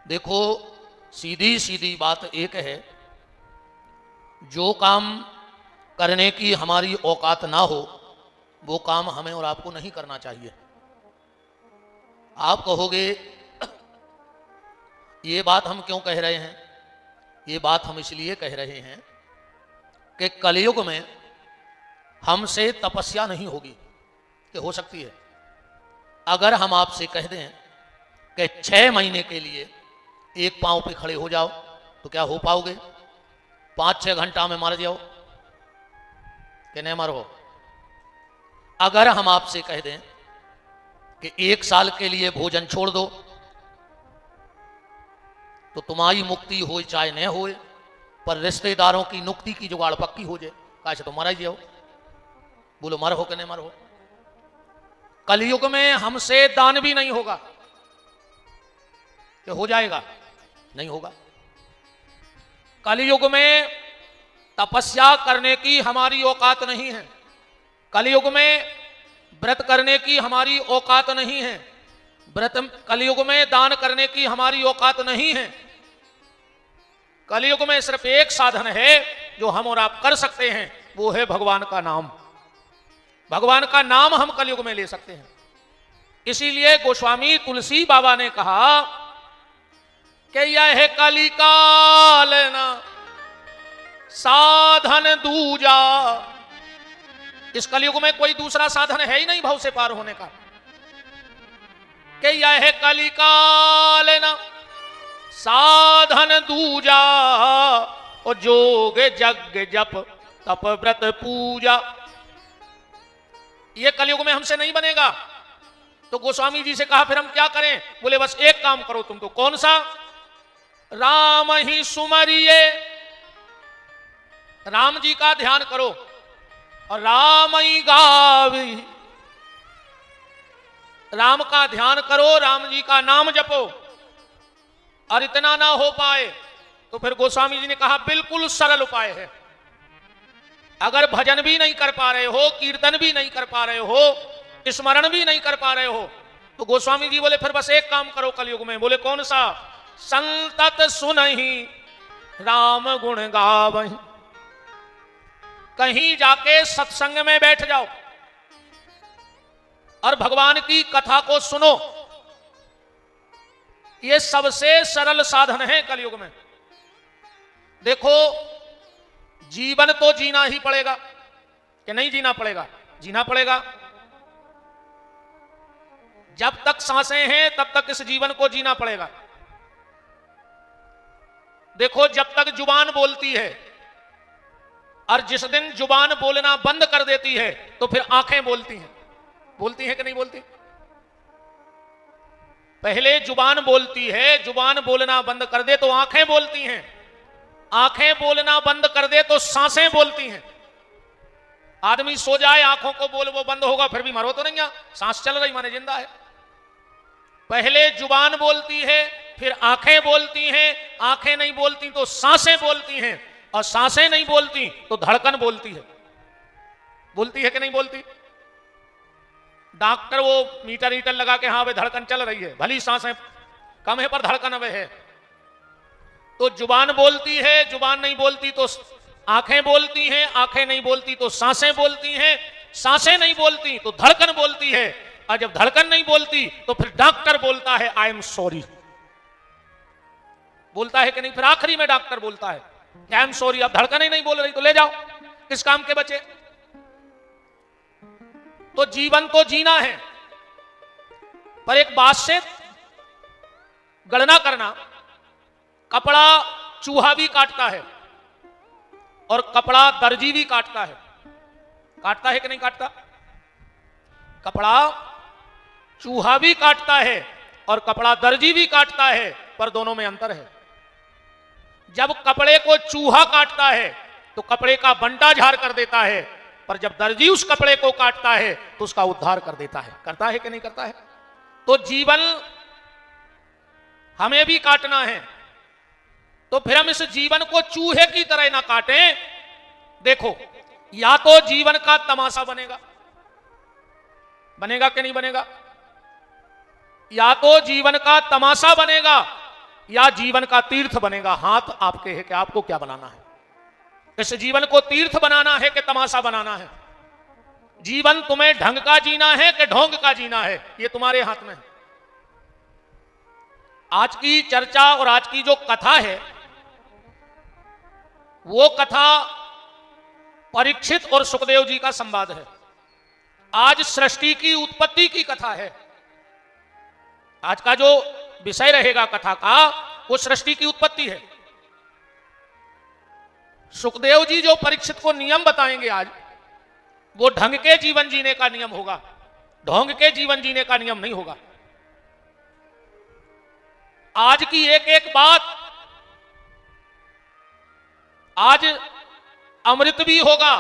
देखो, सीधी सीधी बात एक है, जो काम करने की हमारी औकात ना हो वो काम हमें और आपको नहीं करना चाहिए। आप कहोगे ये बात हम क्यों कह रहे हैं? ये बात हम इसलिए कह रहे हैं कि कलयुग में हमसे तपस्या नहीं होगी, कि हो सकती है। अगर हम आपसे कह दें कि 6 महीने के लिए एक पांव पे खड़े हो जाओ, तो क्या हो पाओगे? 5-6 घंटा में मर जाओ कि नहीं मरो? अगर हम आपसे कह दें कि 1 साल के लिए भोजन छोड़ दो, तो तुम्हारी मुक्ति हो चाहे न हो, पर रिश्तेदारों की नुक्ति की जुगाड़ पक्की हो जाए, कैसे तो मरा ही जाओ। बोलो मर हो कि नहीं मर हो? कलयुग में हमसे दान भी नहीं होगा, कि हो जाएगा? नहीं होगा। कलयुग में तपस्या करने की हमारी औकात नहीं है। कलयुग में व्रत करने की हमारी औकात नहीं है। कलयुग में दान करने की हमारी औकात नहीं है। कलयुग में सिर्फ एक साधन है जो हम और आप कर सकते हैं, वो है भगवान का नाम। भगवान का नाम हम कलयुग में ले सकते हैं। इसीलिए गोस्वामी तुलसी बाबा ने कहा कि यह कलिकाल ना साधन दूजा। इस कलयुग में कोई दूसरा साधन है ही नहीं भव से पार होने का, कि यह कलिकाल ना साधन दूजा, और जोग जग जप तप व्रत पूजा। ये कलयुग में हमसे नहीं बनेगा। तो गोस्वामी जी से कहा फिर हम क्या करें? बोले बस एक काम करो तुम। तो कौन सा? राम ही सुमरिए, राम जी का ध्यान करो, और राम ही गावी, राम का ध्यान करो, राम जी का नाम जपो। और इतना ना हो पाए तो फिर गोस्वामी जी ने कहा बिल्कुल सरल उपाय है। अगर भजन भी नहीं कर पा रहे हो, कीर्तन भी नहीं कर पा रहे हो, स्मरण भी नहीं कर पा रहे हो, तो गोस्वामी जी बोले फिर बस एक काम करो कलयुग में। बोले कौन सा? संतत सुनहि राम गुण गावहि। कहीं जाके सत्संग में बैठ जाओ और भगवान की कथा को सुनो। ये सबसे सरल साधन है कलयुग में। देखो, जीवन तो जीना ही पड़ेगा, कि नहीं जीना पड़ेगा? जीना पड़ेगा। जब तक सांसें हैं तब तक इस जीवन को जीना पड़ेगा। देखो, जब तक जुबान बोलती है, और जिस दिन जुबान बोलना बंद कर देती है तो फिर आंखें बोलती हैं। बोलती हैं कि नहीं बोलती? पहले जुबान बोलती है, जुबान बोलना बंद कर दे तो आंखें बोलती हैं, आंखें बोलना बंद कर दे तो सांसें बोलती हैं। आदमी सो जाए, आंखों को बोल वो बंद होगा, फिर भी मरो तो नहीं, सांस चल रही माने जिंदा है। पहले जुबान बोलती है, फिर आंखें बोलती हैं, आंखें नहीं बोलती तो सांसें बोलती हैं, और सांसें नहीं बोलती तो धड़कन बोलती है। बोलती है कि नहीं बोलती? डॉक्टर वो मीटर ईटर लगा के हाँ भाई धड़कन चल रही है, भली सांसें कम है पर धड़कन अब है। तो जुबान बोलती है, जुबान नहीं बोलती तो आंखें बोलती हैं, आंखें नहीं बोलती तो सांसें बोलती हैं, सांसें नहीं बोलती तो धड़कन बोलती है, और जब धड़कन नहीं बोलती तो फिर डॉक्टर बोलता है आई एम सॉरी। बोलता है कि नहीं? फिर आखिरी में डॉक्टर बोलता है आई एम सॉरी। अब धड़कन ही नहीं बोल रही तो ले जाओ, किस काम के बचे? तो जीवन तो जीना है, पर एक बात से गणना करना, कपड़ा चूहा भी काटता है और कपड़ा दर्जी भी काटता है। काटता है कि नहीं काटता? कपड़ा चूहा भी काटता है और कपड़ा दर्जी भी काटता है, पर दोनों में अंतर है। जब कपड़े को चूहा काटता है तो कपड़े का बंटा झाड़ कर देता है, पर जब दर्जी उस कपड़े को काटता है तो उसका उद्धार कर देता है। करता है कि नहीं करता है? तो जीवन हमें भी काटना है, तो फिर हम इस जीवन को चूहे की तरह ना काटें। देखो, या तो जीवन का तमाशा बनेगा, बनेगा कि नहीं बनेगा? या तो जीवन का तमाशा बनेगा, या जीवन का तीर्थ बनेगा। हाथ आपके है कि आपको क्या बनाना है। इस जीवन को तीर्थ बनाना है कि तमाशा बनाना है। जीवन तुम्हें ढंग का जीना है कि ढोंग का जीना है, यह तुम्हारे हाथ में है। आज की चर्चा और आज की जो कथा है वो कथा परीक्षित और सुखदेव जी का संवाद है। आज सृष्टि की उत्पत्ति की कथा है। आज का जो विषय रहेगा कथा का वो सृष्टि की उत्पत्ति है। सुखदेव जी जो परीक्षित को नियम बताएंगे आज, वो ढंग के जीवन जीने का नियम होगा, ढोंग के जीवन जीने का नियम नहीं होगा। आज की एक एक बात आज अमृत भी होगा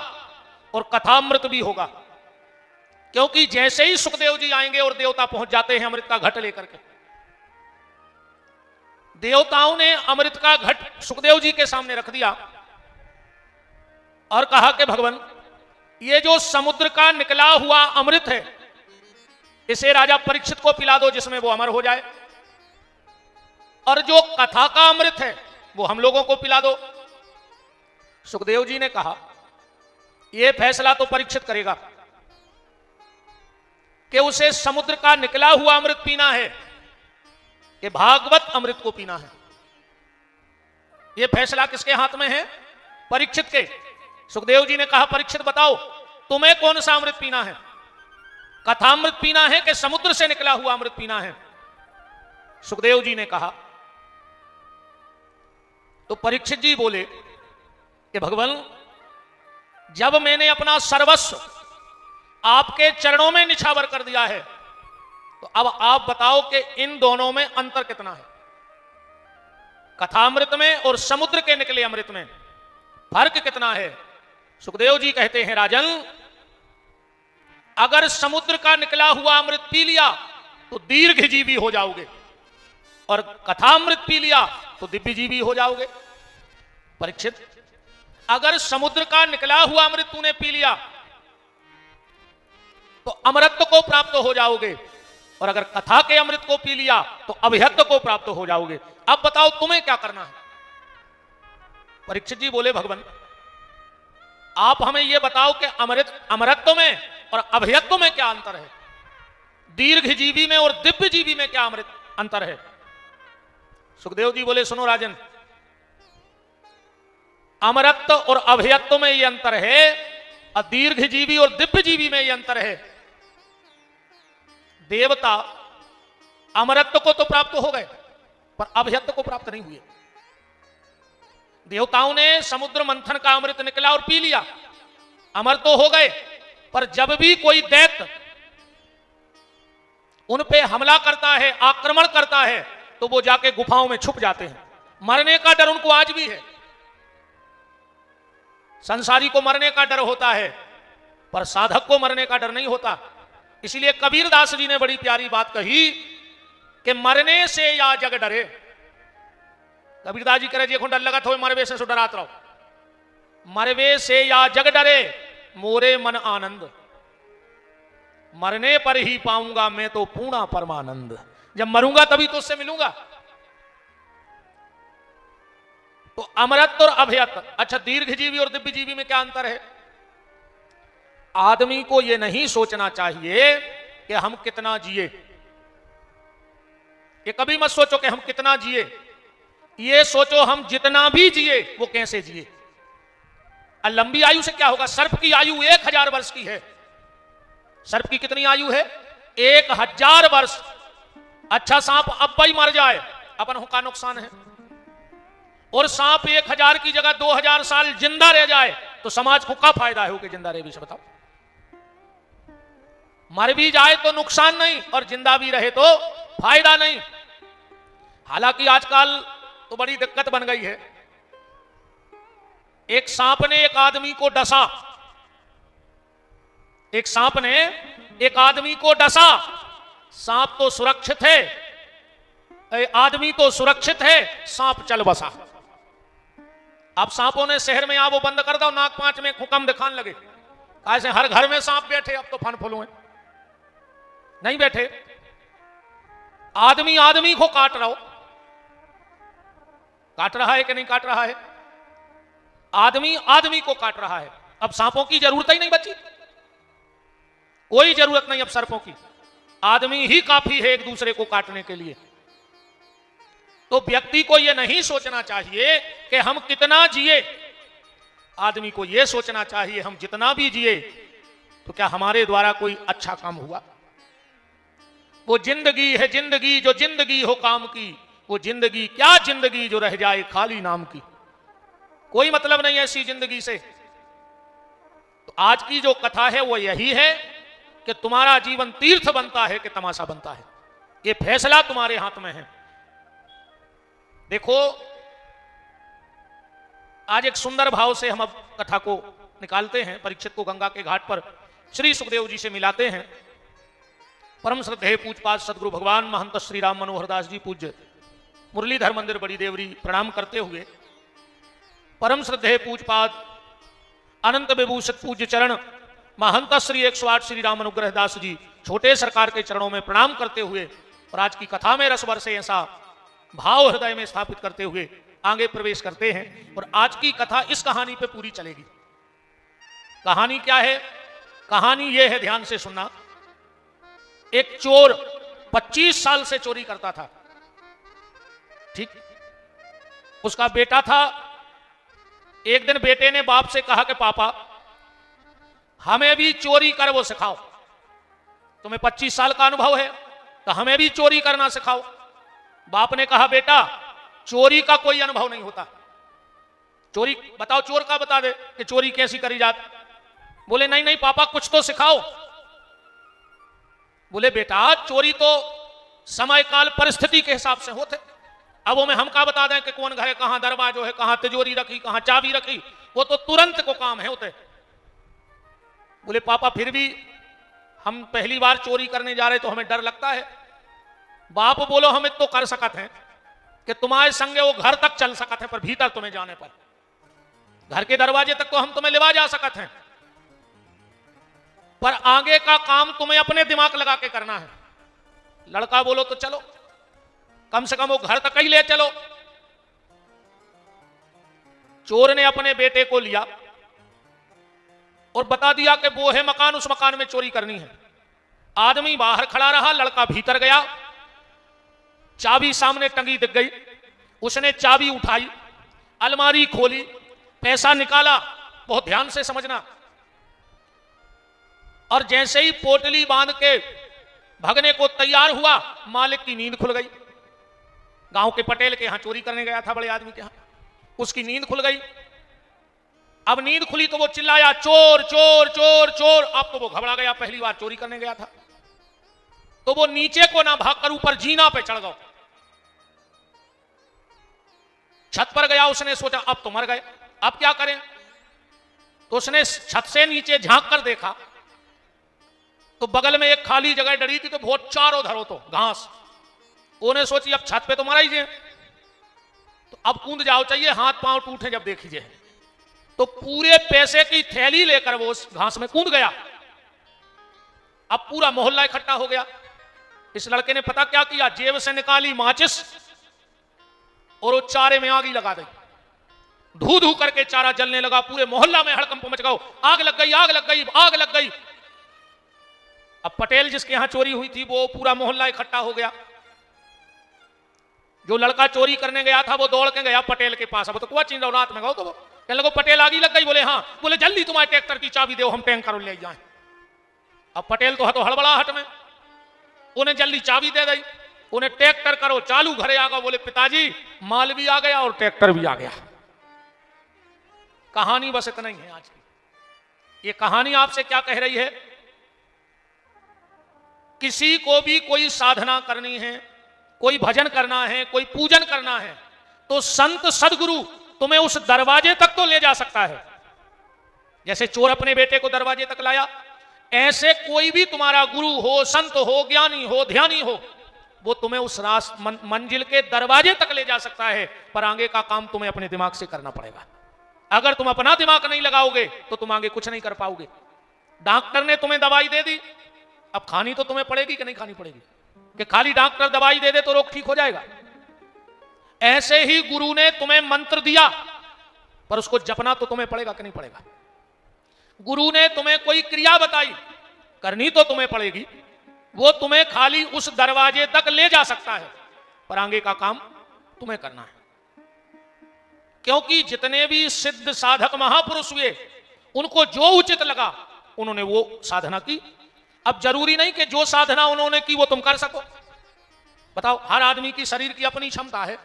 और कथामृत भी होगा, क्योंकि जैसे ही सुखदेव जी आएंगे और देवता पहुंच जाते हैं अमृत का घट लेकर के। देवताओं ने अमृत का घट सुखदेव जी के सामने रख दिया और कहा कि भगवान, ये जो समुद्र का निकला हुआ अमृत है इसे राजा परीक्षित को पिला दो जिसमें वो अमर हो जाए, और जो कथा का अमृत है वो हम लोगों को पिला दो। सुखदेव जी ने कहा यह फैसला तो परीक्षित करेगा कि उसे समुद्र का निकला हुआ अमृत पीना है कि भागवत अमृत को पीना है। यह फैसला किसके हाथ में है? परीक्षित के। सुखदेव जी ने कहा परीक्षित बताओ तुम्हें कौन सा अमृत पीना है, कथामृत पीना है कि समुद्र से निकला हुआ अमृत पीना है? सुखदेव जी ने कहा, तो परीक्षित जी बोले कि भगवान, जब मैंने अपना सर्वस्व आपके चरणों में निछावर कर दिया है तो अब आप बताओ कि इन दोनों में अंतर कितना है, कथामृत में और समुद्र के निकले अमृत में फर्क कितना है? सुखदेव जी कहते हैं राजन, अगर समुद्र का निकला हुआ अमृत पी लिया तो दीर्घजीवी हो जाओगे और कथामृत पी लिया तो दिव्यजीवी हो जाओगे। परीक्षित, अगर समुद्र का निकला हुआ अमृत तूने पी लिया तो अमरत्व को प्राप्त हो जाओगे, और अगर कथा के अमृत को पी लिया तो अभयत्व को प्राप्त हो जाओगे। अब बताओ तुम्हें क्या करना है? परीक्षित जी बोले भगवान, आप हमें यह बताओ कि अमरत्व में और अभयत्व में क्या अंतर है, दीर्घजीवी में और दिव्यजीवी में क्या अंतर है? सुखदेव जी बोले सुनो राजन, अमरत्व और अभयत्व में यह अंतर है और दीर्घजीवी और दिव्यजीवी में यह अंतर है। देवता अमरत्व को तो प्राप्त हो गए पर अभयत्व को प्राप्त नहीं हुए। देवताओं ने समुद्र मंथन का अमृत निकला और पी लिया, अमर तो हो गए, पर जब भी कोई दैत्य उन पे हमला करता है, आक्रमण करता है, तो वो जाके गुफाओं में छुप जाते हैं। मरने का डर उनको आज भी है। संसारी को मरने का डर होता है पर साधक को मरने का डर नहीं होता। इसलिए कबीरदास जी ने बड़ी प्यारी बात कही कि मरने से या जग डरे। कबीरदास जी कह रहे जी डर लगा थो मरवे से डरात रहो, मरवे से या जग डरे मोरे मन आनंद, मरने पर ही पाऊंगा मैं तो पूर्ण परमानंद। जब मरूंगा तभी तो उससे मिलूंगा। तो अमरत्व और अभयत्व, अच्छा दीर्घजीवी और दिव्यजीवी में क्या अंतर है? आदमी को यह नहीं सोचना चाहिए कि हम कितना जिए, ये कभी मत सोचो कि हम कितना जिए, ये सोचो हम जितना भी जिए वो कैसे जिए। लंबी आयु से क्या होगा? सर्प की आयु 1000 वर्ष की है। सर्प की कितनी आयु है? 1000 वर्ष। अच्छा सांप अब ही मर जाए अपन का नुकसान है, और सांप 1000 की जगह 2000 साल जिंदा रह जाए तो समाज को क्या फायदा है? जिंदा रहे भी बताओ। मर भी जाए तो नुकसान नहीं और जिंदा भी रहे तो फायदा नहीं। हालांकि आजकल तो बड़ी दिक्कत बन गई है। एक सांप ने एक आदमी को डसा, एक सांप ने एक आदमी को डसा। सांप तो सुरक्षित है, आदमी तो सुरक्षित है, सांप चल बसा। अब सांपों ने शहर में वो बंद कर दो, नाक पांच में हुक्म दिखाने लगे। ऐसे हर घर में सांप बैठे, अब तो फन फुलू नहीं बैठे। आदमी आदमी को काट रहा हो, काट रहा है कि नहीं काट रहा है? आदमी आदमी को काट रहा है। अब सांपों की जरूरत ही नहीं बची, कोई जरूरत नहीं अब सर्पों की, आदमी ही काफी है एक दूसरे को काटने के लिए। तो व्यक्ति को यह नहीं सोचना चाहिए कि हम कितना जिए, आदमी को यह सोचना चाहिए हम जितना भी जिए तो क्या हमारे द्वारा कोई अच्छा काम हुआ। वो जिंदगी है जिंदगी जो जिंदगी हो काम की, वो जिंदगी क्या जिंदगी जो रह जाए खाली नाम की। कोई मतलब नहीं ऐसी जिंदगी से। तो आज की जो कथा है वो यही है कि तुम्हारा जीवन तीर्थ बनता है कि तमाशा बनता है, ये फैसला तुम्हारे हाथ में है। देखो आज एक सुंदर भाव से हम अब कथा को निकालते हैं। परीक्षित को गंगा के घाट पर श्री सुखदेव जी से मिलाते हैं। परम श्रद्धेय पूजपाद सदगुरु भगवान महंत श्री राम मनोहर दास जी पूज्य मुरलीधर मंदिर बड़ी देवरी प्रणाम करते हुए परम श्रद्धेय पूजपाद अनंत विभूषित पूज्य चरण महंत श्री 108 श्री राम अनुग्रह दास जी छोटे सरकार के चरणों में प्रणाम करते हुए और आज की कथा में रसवर से ऐसा भाव हृदय में स्थापित करते हुए आगे प्रवेश करते हैं। और आज की कथा इस कहानी पे पूरी चलेगी। कहानी क्या है? कहानी यह है, ध्यान से सुनना। एक चोर 25 साल से चोरी करता था, ठीक। उसका बेटा था। एक दिन बेटे ने बाप से कहा कि पापा हमें भी चोरी कर वो सिखाओ, तुम्हें 25 साल का अनुभव है तो हमें भी चोरी करना सिखाओ। बाप ने कहा बेटा चोरी का कोई अनुभव नहीं होता, चोरी बताओ, चोर का बता दे कि चोरी कैसी करी जाती। बोले नहीं नहीं पापा कुछ तो सिखाओ। बोले बेटा चोरी तो समय काल परिस्थिति के हिसाब से होते, अब वो में हम क्या बता दें कि कौन घर है, कहां दरवाजा है, कहां तिजोरी रखी, कहां चाबी रखी, वो तो तुरंत को काम है होते। बोले पापा फिर भी हम पहली बार चोरी करने जा रहे तो हमें डर लगता है। बाप बोलो हम तो कर सकते हैं कि तुम्हारे संगे वो घर तक चल सकते हैं, पर भीतर तुम्हें जाने पर घर के दरवाजे तक तो हम तुम्हें लेवा जा सकते हैं, पर आगे का काम तुम्हें अपने दिमाग लगा के करना है। लड़का बोलो तो चलो, कम से कम वो घर तक ही ले चलो। चोर ने अपने बेटे को लिया और बता दिया कि वो है मकान, उस मकान में चोरी करनी है। आदमी बाहर खड़ा रहा, लड़का भीतर गया, चाबी सामने टंगी दिख गई। उसने चाबी उठाई, अलमारी खोली, पैसा निकाला, बहुत ध्यान से समझना। और जैसे ही पोटली बांध के भगने को तैयार हुआ, मालिक की नींद खुल गई। गांव के पटेल के यहां चोरी करने गया था, बड़े आदमी के यहां, उसकी नींद खुल गई। अब नींद खुली तो वो चिल्लाया चोर चोर चोर चोर। अब तो वो घबरा गया, पहली बार चोरी करने गया था। तो वो नीचे को ना भागकर ऊपर जीना पे चढ़ गया, छत पर गया। उसने सोचा अब तो मर गए, अब क्या करें। तो उसने छत से नीचे झांक कर देखा तो बगल में एक खाली जगह डरी थी, तो बहुत चारों धरो तो घास। उन्हें सोची अब छत पे तो मरा ही जाए, तो अब कूद जाओ चाहिए, हाथ पांव टूटे जब देखिए। तो पूरे पैसे की थैली लेकर वो उस घास में कूद गया। अब पूरा मोहल्ला इकट्ठा हो गया। इस लड़के ने पता क्या किया, जेब से निकाली माचिस और वो चारे में आग ही लगा दी। धू धू करके चारा जलने लगा, पूरे मोहल्ला में हड़कंप मच गया। आग लग गई, आग लग गई, आग लग गई। अब पटेल जिसके यहां चोरी हुई थी वो पूरा मोहल्ला इकट्ठा हो गया। जो लड़का चोरी करने गया था वो दौड़ के गया पटेल के पास। अब तो कुआ चिंता रात में गो तो कहने लगो पटेल आगी लग गई। बोले हाँ। बोले जल्दी तुम्हारे ट्रैक्टर की चाबी दो, हम टैंकर ले जाएं। अब पटेल तो हड़बड़ाहट में उन्हें जल्दी चाबी दे दी। उन्हें ट्रैक्टर करो चालू, घरे आ गए। बोले पिताजी माल भी आ गया और ट्रैक्टर भी आ गया। कहानी बस इतना ही है आज की। ये कहानी आपसे क्या कह रही है, किसी को भी कोई साधना करनी है, कोई भजन करना है, कोई पूजन करना है, तो संत सदगुरु तुम्हें उस दरवाजे तक तो ले जा सकता है। जैसे चोर अपने बेटे को दरवाजे तक लाया, ऐसे कोई भी तुम्हारा गुरु हो, संत हो, ज्ञानी हो, ध्यानी हो, वो तुम्हें उस मंजिल के दरवाजे तक ले जा सकता है। पर आगे का काम तुम्हें अपने दिमाग से करना पड़ेगा। अगर तुम अपना दिमाग नहीं लगाओगे तो तुम आगे कुछ नहीं कर पाओगे। डॉक्टर ने तुम्हें दवाई दे दी, अब खानी तो तुम्हें पड़ेगी कि नहीं खानी पड़ेगी। कि खाली डॉक्टर दवाई दे दे तो रोग ठीक हो जाएगा। ऐसे ही गुरु ने तुम्हें मंत्र दिया, पर उसको जपना तो तुम्हें पड़ेगा कि नहीं पड़ेगा। गुरु ने तुम्हें कोई क्रिया बताई, करनी तो तुम्हें पड़ेगी। वो तुम्हें खाली उस दरवाजे तक ले जा सकता है, पर आगे का काम तुम्हें करना है। क्योंकि जितने भी सिद्ध साधक महापुरुष हुए, उनको जो उचित लगा उन्होंने वो साधना की। अब जरूरी नहीं कि जो साधना उन्होंने की वो तुम कर सको। बताओ, हर आदमी की शरीर की अपनी क्षमता है।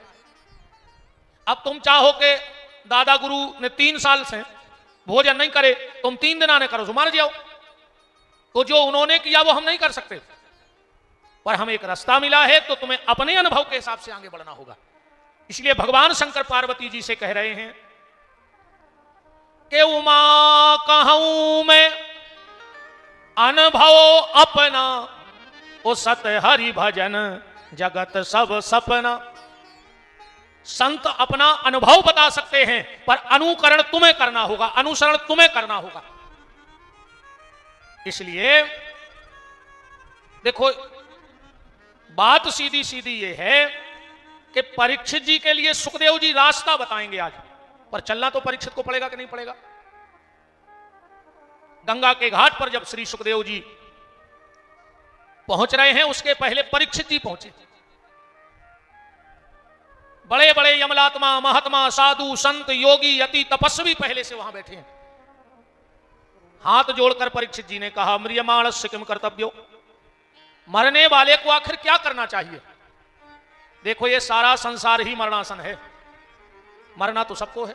अब तुम चाहो कि दादा गुरु ने 3 साल से भोजन नहीं करे, तुम 3 दिन आने करो तो मर जाओ, तो जो उन्होंने किया वो हम नहीं कर सकते। पर हमें एक रास्ता मिला है, तो तुम्हें अपने अनुभव के हिसाब से आगे बढ़ना होगा। इसलिए भगवान शंकर पार्वती जी से कह रहे हैं कि उमा कहूं मैं अनुभव अपना, ओ सत हरि भजन जगत सब सपना। संत अपना अनुभव बता सकते हैं, पर अनुकरण तुम्हें करना होगा, अनुसरण तुम्हें करना होगा। इसलिए देखो, बात सीधी सीधी ये है कि परीक्षित जी के लिए सुखदेव जी रास्ता बताएंगे आज, पर चलना तो परीक्षित को पड़ेगा कि नहीं पड़ेगा। गंगा के घाट पर जब श्री सुखदेव जी पहुंच रहे हैं, उसके पहले परीक्षित जी पहुंचे। बड़े बड़े यमलात्मा, महात्मा, साधु, संत, योगी, यति, तपस्वी पहले से वहां बैठे हैं। हाथ जोड़कर परीक्षित जी ने कहा, म्रियमाणस्य किम कर्तव्यो, मरने वाले को आखिर क्या करना चाहिए। देखो, ये सारा संसार ही मरणासन है, मरना तो सबको है।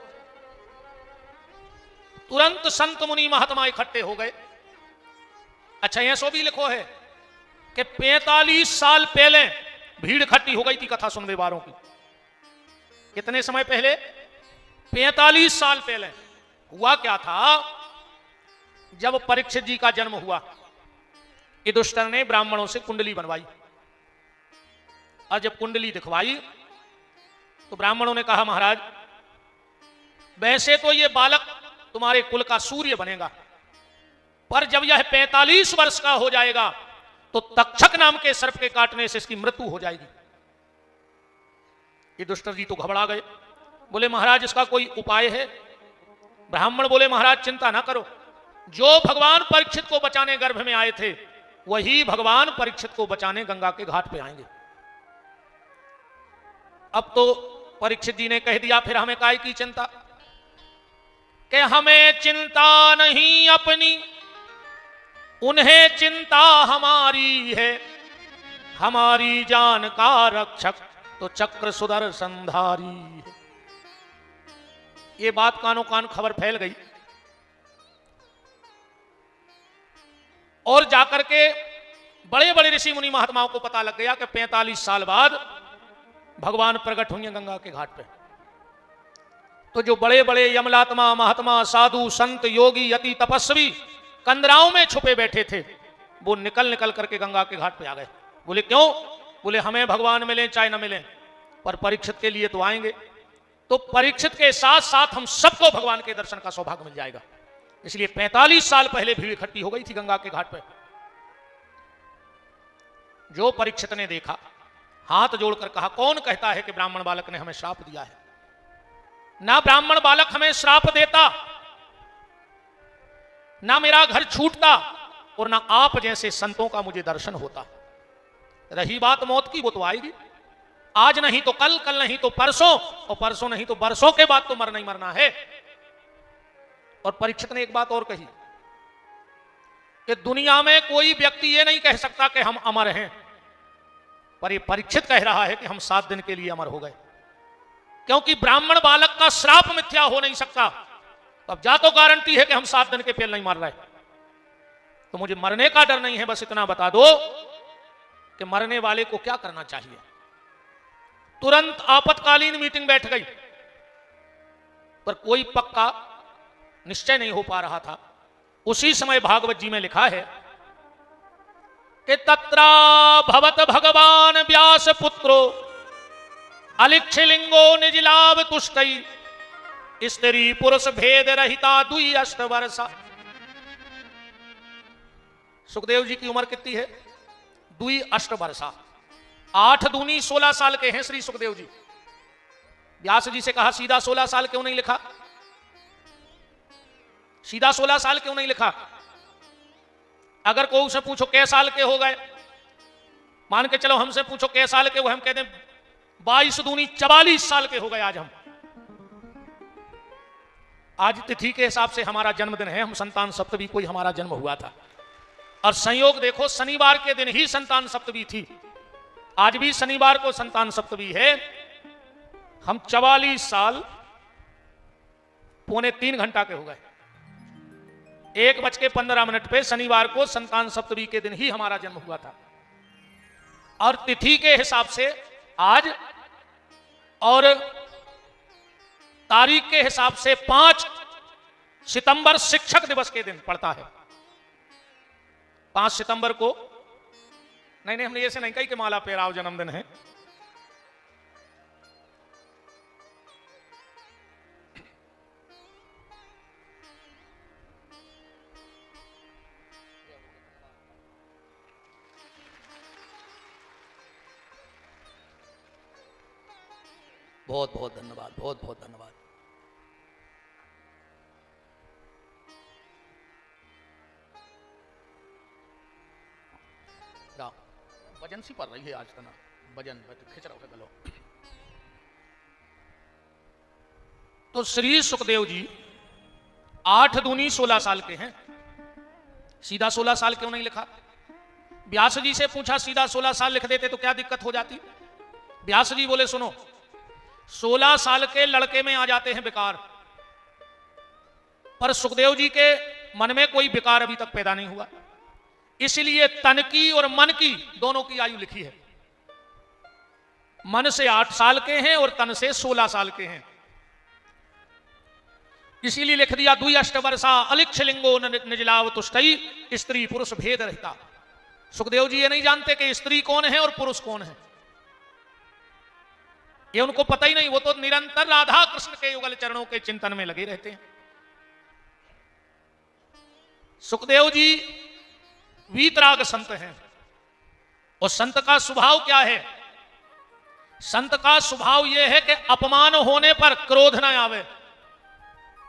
तुरंत संत मुनि महात्मा इकट्ठे हो गए। अच्छा, यह सो भी लिखो है कि 45 साल पहले भीड़ इकट्ठी हो गई थी कथा सुनने वालों की। कितने समय पहले? 45 साल पहले। हुआ क्या था, जब परीक्षित जी का जन्म हुआ, युधिष्ठिर ने ब्राह्मणों से कुंडली बनवाई, और जब कुंडली दिखवाई तो ब्राह्मणों ने कहा, महाराज वैसे तो ये बालक तुम्हारे कुल का सूर्य बनेगा, पर जब यह 45 वर्ष का हो जाएगा तो तक्षक नाम के सर्प के काटने से इसकी मृत्यु हो जाएगी। युधिष्ठिर जी तो घबरा गए, बोले महाराज इसका कोई उपाय है? ब्राह्मण बोले, महाराज चिंता ना करो, जो भगवान परीक्षित को बचाने गर्भ में आए थे, वही भगवान परीक्षित को बचाने गंगा के घाट पे आएंगे। अब तो परीक्षित जी ने कह दिया, फिर हमें काय की चिंता, कि हमें चिंता नहीं अपनी, उन्हें चिंता हमारी है। हमारी जान का रक्षक तो चक्र सुदर्शनधारी है। ये बात कानों कान खबर फैल गई, और जाकर के बड़े बड़े ऋषि मुनि महात्माओं को पता लग गया कि 45 साल बाद भगवान प्रकट होंगे गंगा के घाट पे। तो जो बड़े बड़े यमलात्मा, महात्मा, साधु, संत, योगी, यति, तपस्वी कंदराओं में छुपे बैठे थे, वो निकल निकल करके गंगा के घाट पे आ गए। बोले क्यों? बोले हमें भगवान मिले चाहे न मिले, पर परीक्षित के लिए तो आएंगे, तो परीक्षित के साथ साथ हम सबको भगवान के दर्शन का सौभाग्य मिल जाएगा। इसलिए 45 साल पहले भीड़ इकट्ठी हो गई थी गंगा के घाट पे। जो परीक्षित ने देखा, हाथ जोड़कर कहा, कौन कहता है कि ब्राह्मण बालक ने हमें श्राप दिया है? ना ब्राह्मण बालक हमें श्राप देता, ना मेरा घर छूटता, और ना आप जैसे संतों का मुझे दर्शन होता। रही बात मौत की, वो तो आएगी, आज नहीं तो कल, कल नहीं तो परसों, और परसों नहीं तो बरसों के बाद तो मरना ही मरना है। और परीक्षित ने एक बात और कही कि दुनिया में कोई व्यक्ति ये नहीं कह सकता कि हम अमर हैं, पर ये परीक्षित कह रहा है कि हम 7 दिन के लिए अमर हो गए, क्योंकि ब्राह्मण बालक का श्राप मिथ्या हो नहीं सकता। तो अब जा तो गारंटी है कि हम 7 दिन के पहले नहीं मर रहे, तो मुझे मरने का डर नहीं है। बस इतना बता दो कि मरने वाले को क्या करना चाहिए। तुरंत आपातकालीन मीटिंग बैठ गई, पर कोई पक्का निश्चय नहीं हो पा रहा था। उसी समय भागवत जी में लिखा है कि तत्रा भवत भगवान व्यास पुत्रो अलिक्षलिंगो निजलाभ तुष्टई स्त्री पुरुष भेद रहिता 2 अष्ट वर्षा। सुखदेव जी की उम्र कितनी है? 2 अष्ट वर्षा। 8 दूनी 16 साल के हैं श्री सुखदेव जी। व्यास जी से कहा सीधा 16 साल क्यों नहीं लिखा, सीधा 16 साल क्यों नहीं लिखा। अगर कोई से पूछो कै साल के हो गए, मान के चलो हमसे पूछो कै साल के, वो हम कहते हैं 22 दूनी 44 साल के हो गए आज हम। आज तिथि के हिसाब से हमारा जन्मदिन है, हम संतान सप्तमी कोई हमारा जन्म हुआ था, और संयोग देखो शनिवार के दिन ही संतान सप्तमी थी। आज भी शनिवार को संतान सप्तमी है। हम 44 साल पौने 3 घंटा के हो गए। 1:15 पे शनिवार को संतान सप्तमी के दिन ही हमारा जन्म हुआ था। और तिथि के हिसाब से आज, और तारीख के हिसाब से 5 सितंबर शिक्षक दिवस के दिन पड़ता है। 5 सितंबर को नहीं, हमने ऐसे नहीं कही कि माला पेराव जन्मदिन है। बहुत बहुत धन्यवाद, बहुत बहुत धन्यवाद। वजन सी पड़ रही है आज का ना, वजन खिंच रहा है गलो। तो श्री सुखदेव जी 8 दूनी 16 साल के हैं। सीधा 16 साल क्यों नहीं लिखा। व्यास जी से पूछा सीधा 16 साल लिख देते तो क्या दिक्कत हो जाती। व्यास जी बोले सुनो, 16 साल के लड़के में आ जाते हैं विकार, पर सुखदेव जी के मन में कोई विकार अभी तक पैदा नहीं हुआ, इसलिए तन की और मन की दोनों की आयु लिखी है। मन से 8 साल के हैं और तन से 16 साल के हैं, इसीलिए लिख दिया दुई अष्टवर्षा अलिक्षलिंगो निजलाव तुष्टई, स्त्री पुरुष भेद रहता। सुखदेव जी ये नहीं जानते कि स्त्री कौन है और पुरुष कौन है, ये उनको पता ही नहीं। वो तो निरंतर राधा कृष्ण के युगल चरणों के चिंतन में लगे रहते हैं। सुखदेव जी वीतराग संत हैं, और संत का स्वभाव क्या है। संत का स्वभाव यह है कि अपमान होने पर क्रोध न आवे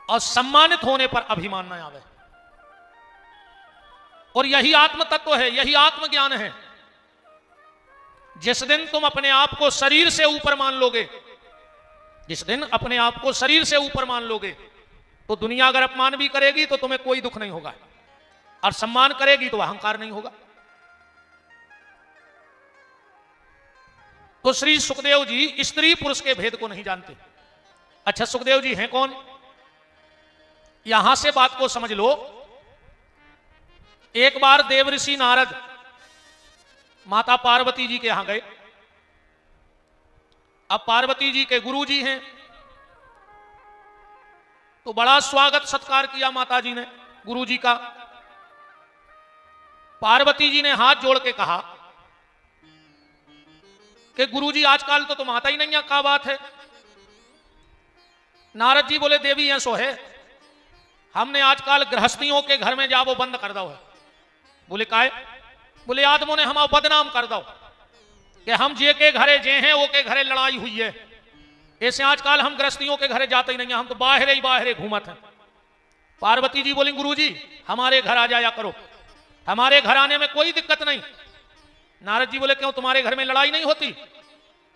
और सम्मानित होने पर अभिमान न आवे, और यही आत्म तत्व है, यही आत्मज्ञान है। जिस दिन तुम अपने आप को शरीर से ऊपर मान लोगे, जिस दिन अपने आप को शरीर से ऊपर मान लोगे, तो दुनिया अगर अपमान भी करेगी तो तुम्हें कोई दुख नहीं होगा, और सम्मान करेगी तो अहंकार नहीं होगा। तो श्री सुखदेव जी स्त्री पुरुष के भेद को नहीं जानते। अच्छा, सुखदेव जी हैं कौन, यहां से बात को समझ लो। एक बार देवऋषि नारद माता पार्वती जी के यहां गए। अब पार्वती जी के गुरु जी हैं, तो बड़ा स्वागत सत्कार किया माता जी ने गुरु जी का। पार्वती जी ने हाथ जोड़ के कहा कि गुरुजी आजकल तो तुम आता ही नहीं है, क्या बात है। नारद जी बोले देवी ऐसो है, हमने आजकल गृहस्थियों के घर में जाबो बंद कर दो है। बोले काहे। बोले आदमों ने हमारा बदनाम कर दो कि हम जे के घरे जे हैं वो के घरे लड़ाई हुई है, ऐसे आजकल हम गृहस्थियों के घरे जाते ही नहीं है, हम तो बाहर ही बाहर घूमत हैं। पार्वती जी बोली गुरुजी हमारे घर आ जाया करो, हमारे घर आने में कोई दिक्कत नहीं। नारद जी बोले क्यों, तुम्हारे घर में लड़ाई नहीं होती।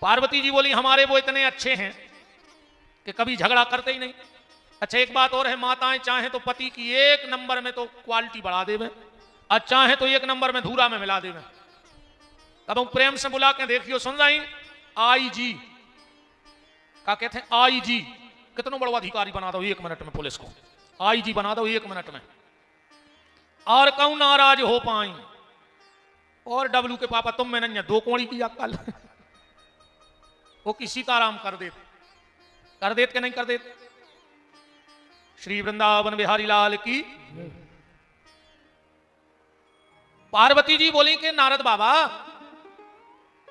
पार्वती जी बोली हमारे वो इतने अच्छे हैं कि कभी झगड़ा करते ही नहीं। अच्छा, एक बात और है, माताएं चाहें तो पति की 1 नंबर में तो क्वालिटी बढ़ा देवे, और चाहे तो 1 नंबर में धूरा में मिला देवे। तब हम प्रेम से बुला के देखियो, सुन रही आई जी क्या कहते हैं, आई जी कितनों बड़ा अधिकारी बना दो 1 मिनट में, पुलिस को आई जी बना दो 1 मिनट में, और कहूं नाराज हो पाई। और डब्लू के पापा तुम में नहीं 2 कोड़ी की अक्ल वो की सीताराम कर देत के नहीं कर देत। श्री वृंदावन बिहारी लाल की। पार्वती जी बोली कि नारद बाबा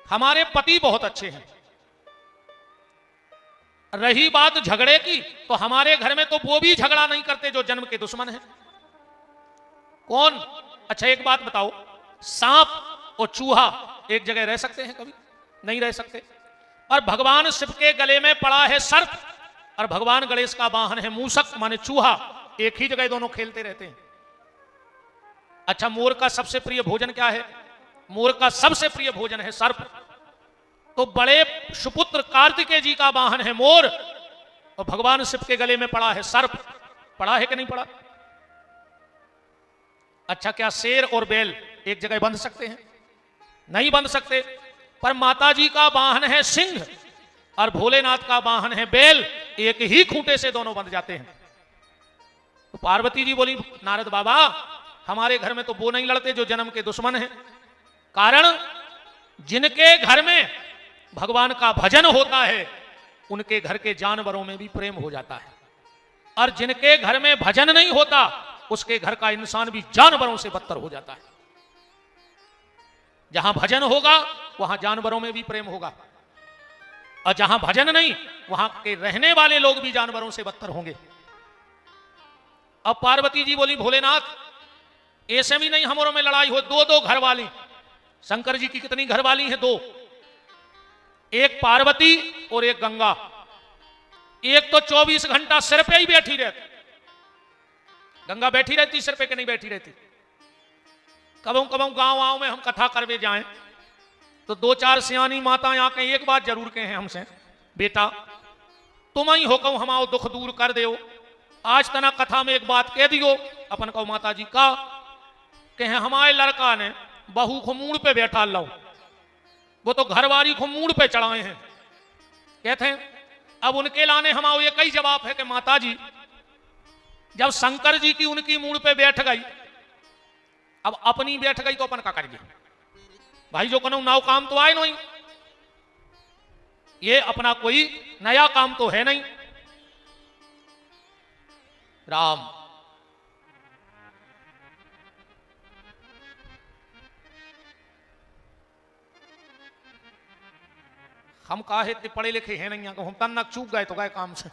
हमारे पति बहुत अच्छे हैं, रही बात झगड़े की तो हमारे घर में तो वो भी झगड़ा नहीं करते जो जन्म के दुश्मन हैं। कौन। अच्छा एक बात बताओ, सांप और चूहा एक जगह रह सकते हैं? कभी नहीं रह सकते। और भगवान शिव के गले में पड़ा है सर्प, और भगवान गणेश का वाहन है मूषक माने चूहा। एक ही जगह दोनों खेलते रहते हैं। अच्छा, मोर का सबसे प्रिय भोजन क्या है? मोर का सबसे प्रिय भोजन है सर्प। तो बड़े सुपुत्र कार्तिकेय जी का वाहन है मोर, और भगवान शिव के गले में पड़ा है सर्प। पड़ा है कि नहीं पड़ा? अच्छा, क्या शेर और बैल एक जगह बंध सकते हैं? नहीं बंध सकते। पर माता जी का वाहन है सिंह और भोलेनाथ का वाहन है बैल, एक ही खूंटे से दोनों बंध जाते हैं। तो पार्वती जी बोली, नारद बाबा हमारे घर में तो वो नहीं लड़ते जो जन्म के दुश्मन हैं। कारण जिनके घर में भगवान का भजन होता है उनके घर के जानवरों में भी प्रेम हो जाता है, और जिनके घर में भजन नहीं होता उसके घर का इंसान भी जानवरों से बदतर हो जाता है। जहां भजन होगा वहां जानवरों में भी प्रेम होगा, और जहां भजन नहीं वहां के रहने वाले लोग भी जानवरों से बदतर होंगे। अब पार्वती जी बोली, भोलेनाथ ऐसे भी नहीं हमारों में लड़ाई हो। दो दो घर वाली, शंकर जी की कितनी घर वाली है? दो। एक पार्वती और एक गंगा। एक तो 24 घंटा सिर पे ही बैठी रहती। गंगा बैठी रहती सिर पे कि नहीं बैठी रहती? कबों कबों गांव में हम कथा करवे जाएं तो दो चार सियानी माताएं आके एक बात जरूर कहे हमसे, बेटा तुम ही हो कहूं हमारा दुख दूर कर दो। आज तना कथा में एक बात कह दियो अपन को माता जी का, कहे हमारे लड़का ने बहू को मूड़ पे बैठा लो, वो तो घरवारी को मूड़ पे चढ़ाए हैं। कहते हैं अब उनके लाने हमारा ये कई जवाब है कि माता जी जब शंकर जी की उनकी मूड़ पे बैठ गई, अब अपनी बैठ गई तो अपन का करिए भाई, जो कनो नाव काम तो आए नहीं, ये अपना कोई नया काम तो है नहीं। राम हम काहे इतने पढ़े लिखे हैं नहीं, हम तन्नक चूक गए तो गए काम से,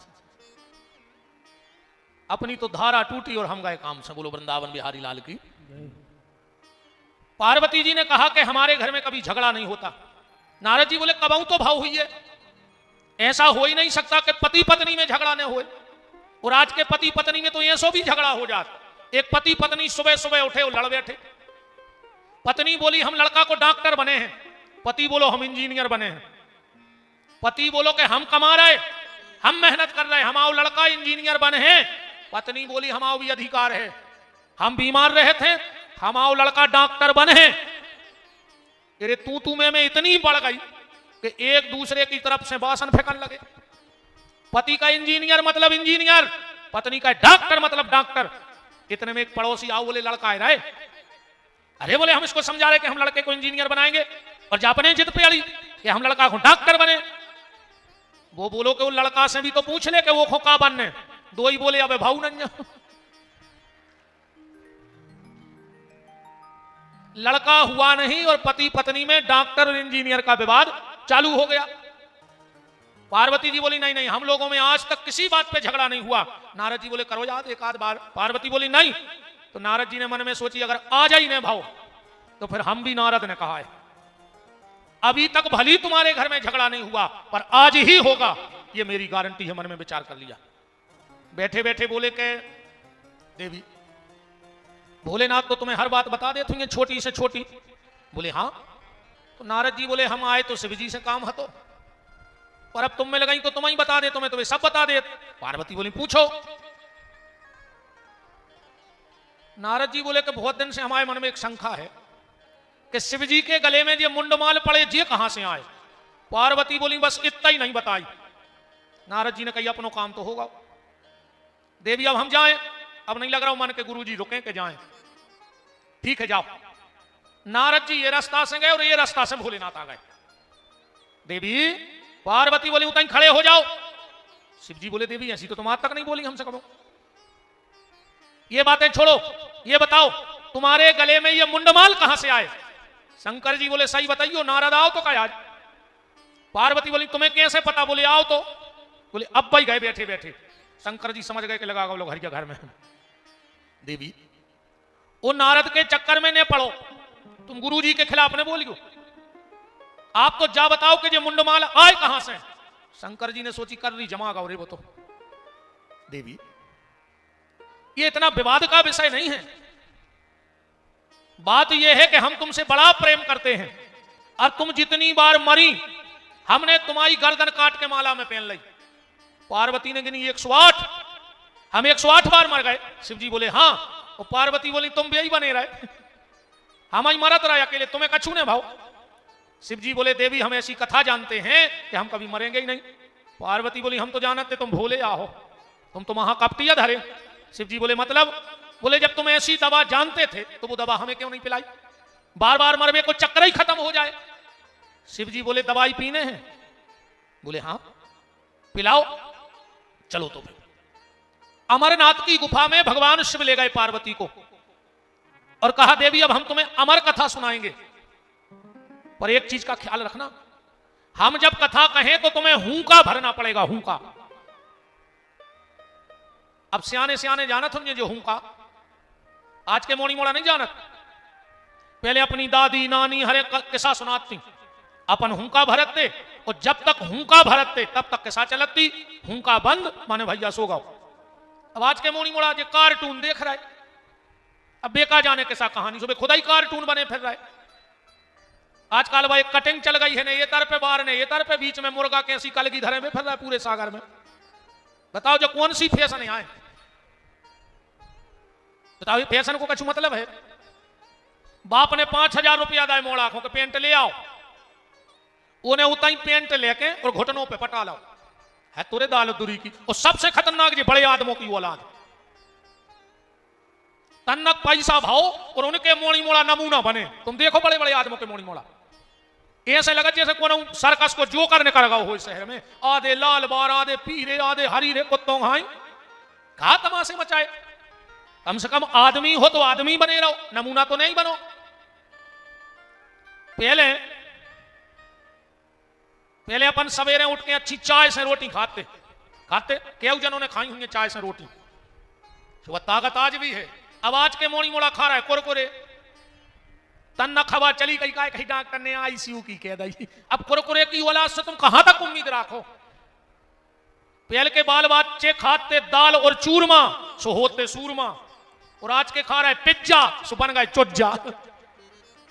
अपनी तो धारा टूटी और हम गए काम से। बोलो वृंदावन बिहारी लाल की। पार्वती जी ने कहा कि हमारे घर में कभी झगड़ा नहीं होता। नारद जी बोले कबाऊ तो भाव हुई है, ऐसा हो ही नहीं सकता कि पति पत्नी में झगड़ा न होए। और आज के पति पत्नी में तो ऐसो भी झगड़ा हो जाता। एक पति पत्नी सुबह सुबह उठे और लड़ बैठे। पत्नी बोली हम लड़का को डॉक्टर बने हैं, पति बोलो हम इंजीनियर बने हैं। पति बोलो कि हम कमा रहे, हम मेहनत कर रहे, हमारा लड़का इंजीनियर बने हैं। पत्नी बोली हमारा भी अधिकार है, हम बीमार रहे थे, हमारा लड़का डॉक्टर बने हैं। तेरे तू में इतनी बढ़ गई कि एक दूसरे की तरफ से बासन फेंकने लगे। पति का इंजीनियर मतलब इंजीनियर, पत्नी का डॉक्टर मतलब डॉक्टर। इतने में एक पड़ोसी आओ, बोले लड़का है रहे। अरे बोले हम इसको समझा रहे कि हम लड़के को इंजीनियर बनाएंगे, और जापने जिद पे अड़ी कि हम लड़का को डॉक्टर बने। वो बोलो कि वो लड़का से भी तो पूछ ले कि वो खोका बनने। दो ही बोले अबे भाऊ नंजा। लड़का हुआ नहीं और पति पत्नी में डॉक्टर और इंजीनियर का विवाद चालू हो गया। पार्वती जी बोली नहीं नहीं, हम लोगों में आज तक किसी बात पे झगड़ा नहीं हुआ। नारद जी बोले करो याद एक आध बार। पार्वती बोली नहीं। तो नारद जी ने मन में सोची अगर आ जाई ने भाव तो फिर हम भी नारद ने कहा है अभी तक भली तुम्हारे घर में झगड़ा नहीं हुआ पर आज ही होगा, ये मेरी गारंटी है। मन में विचार कर लिया। बैठे बैठे बोले के देवी भोलेनाथ तो तुम्हें हर बात बता देते हैं छोटी से छोटी। बोले हाँ। तो नारद जी बोले हम आए तो शिव जी से काम हतो, पर अब तुम में लगाई तो तुम ही बता दे, तुम्हें तो वे सब बता दे। पार्वती बोली पूछो। नारद जी बोले कि बहुत दिन से हमारे मन में एक शंका है कि शिव जी के गले में ये मुंडमाल पड़े ये कहां से आए। पार्वती बोली बस इतना ही नहीं बताई। नारद जी ने कही अपनो काम तो होगा। देवी अब हम जाएं, अब नहीं लग रहा मन के गुरु जी रुके के जाएं। ठीक है जाओ। नारद जी ये रास्ता से गए और ये रास्ता से भोलेनाथ आ गए। देवी पार्वती बोली उतना खड़े हो जाओ। शिव जी बोले देवी ऐसी तो तुम आज तक नहीं बोली हमसे, करो ये बातें छोड़ो, ये बताओ तुम्हारे गले में ये मुंडमाल कहां से आए। शंकर जी बोले सही बताइयो। नारद आओ तो क्या आज। पार्वती बोली तुम्हें कैसे पता। बोले आओ तो। बोले अब भाई गए बैठे बैठे। शंकर जी समझ गए कि लगा लोग हर घर में। देवी वो नारद के चक्कर में न पड़ो, तुम गुरु जी के खिलाफ ने बोलियो। आप तो जा बताओ कि ये मुंडमाल आए कहां से। शंकर जी ने सोची कर रही जमा गौरे वो तो देवी, ये इतना विवाद का विषय नहीं है। बात यह है कि हम तुमसे बड़ा प्रेम करते हैं और तुम जितनी बार मरी हमने तुम्हारी गर्दन काट के माला में पहन ली। पार्वती ने गिनी 108, हम 108 बार मर गए। शिव जी बोले हाँ। और पार्वती बोली तुम भी यही बने रहे, हम ही मरत रहे अकेले, तुम्हें कछू ने भाव। शिव जी बोले देवी हम ऐसी कथा जानते हैं कि हम कभी मरेंगे ही नहीं। पार्वती बोली हम तो जानते तुम भोले आओ, तुम तो महाकपटिया धरे। शिव जी बोले मतलब? बोले जब तुम ऐसी दवा जानते थे तो वो दवा हमें क्यों नहीं पिलाई, बार बार मरवे को चक्कर ही खत्म हो जाए। शिव जी बोले दवाई पीने हैं? बोले हाँ पिलाओ। चलो तो फिर अमरनाथ की गुफा में भगवान शिव ले गए पार्वती को और कहा देवी अब हम तुम्हें अमर कथा सुनाएंगे, पर एक चीज का ख्याल रखना, हम जब कथा कहें तो तुम्हें हुंका भरना पड़ेगा, हुंका। अब सियाने सियाने जानत होंगे जो हुंका, आज के मोड़ी मोड़ा नहीं जानत। पहले अपनी दादी नानी हरे किस्सा सुनाती, अपन हुंका भरते और जब तक हुंका भरते तब तक किस्सा चलती, हुंका बंद माने भैया सो गओ। अब आज के मोड़ी मोड़ा जो कार्टून देख रहा है, अब बेका जाने किस्सा कहानी सुबह खुदा ही कार्टून बने फिर रहा है। आजकल भाई कटिंग चल गई है, ने ये तर पे बार ने ये तर पे, बीच में मुर्गा कैसी कलगी धरे में फिर रहा है पूरे सागर में। बताओ जो कौन सी फैशन है आए, बताओ ये फैशन को कछु मतलब है? बाप ने 5000 रुपया दाए मोड़ आंखों के पेंट ले आओ, उन्हें उतना ही पेंट लेके और घुटनों पे पटा लाओ, है तुरे दाल दुरी की। और सबसे खतरनाक जी बड़े आदमों की औलाद, तन्नक पैसा भाव और उनके मोड़ी मोड़ा नमूना बने। तुम देखो बड़े बड़े आदमों के मोड़ी मोड़ा ऐसे लगा जैसे कौन सर्कस को जो करने कर हो शहर में, आधे लाल बार आधे पीरे आधे हरी रे कुत्तों घाई, कहा तमाशे मचाए। कम से कम आदमी हो तो आदमी बने रहो, नमूना तो नहीं बनो। पहले अपन सवेरे उठ के अच्छी चाय से रोटी खाते खाते, केव जनों ने खाई होंगे चाय से रोटी, सुबह ताकत आज भी है। अब आज के मोड़ी मोड़ा खा रहा है कुरकुरे, तन्ना खबर चली गई का कहीं डॉक्टर ने आईसीयू की कह दी। अब कुरकुरे की औलाद से तुम कहां तक उम्मीद रखो? पहले के बाल बच्चे खाते दाल और चूरमा सो होते सूरमा, और आज के खा रहे पिज्जा सो बन गए चुज्जा,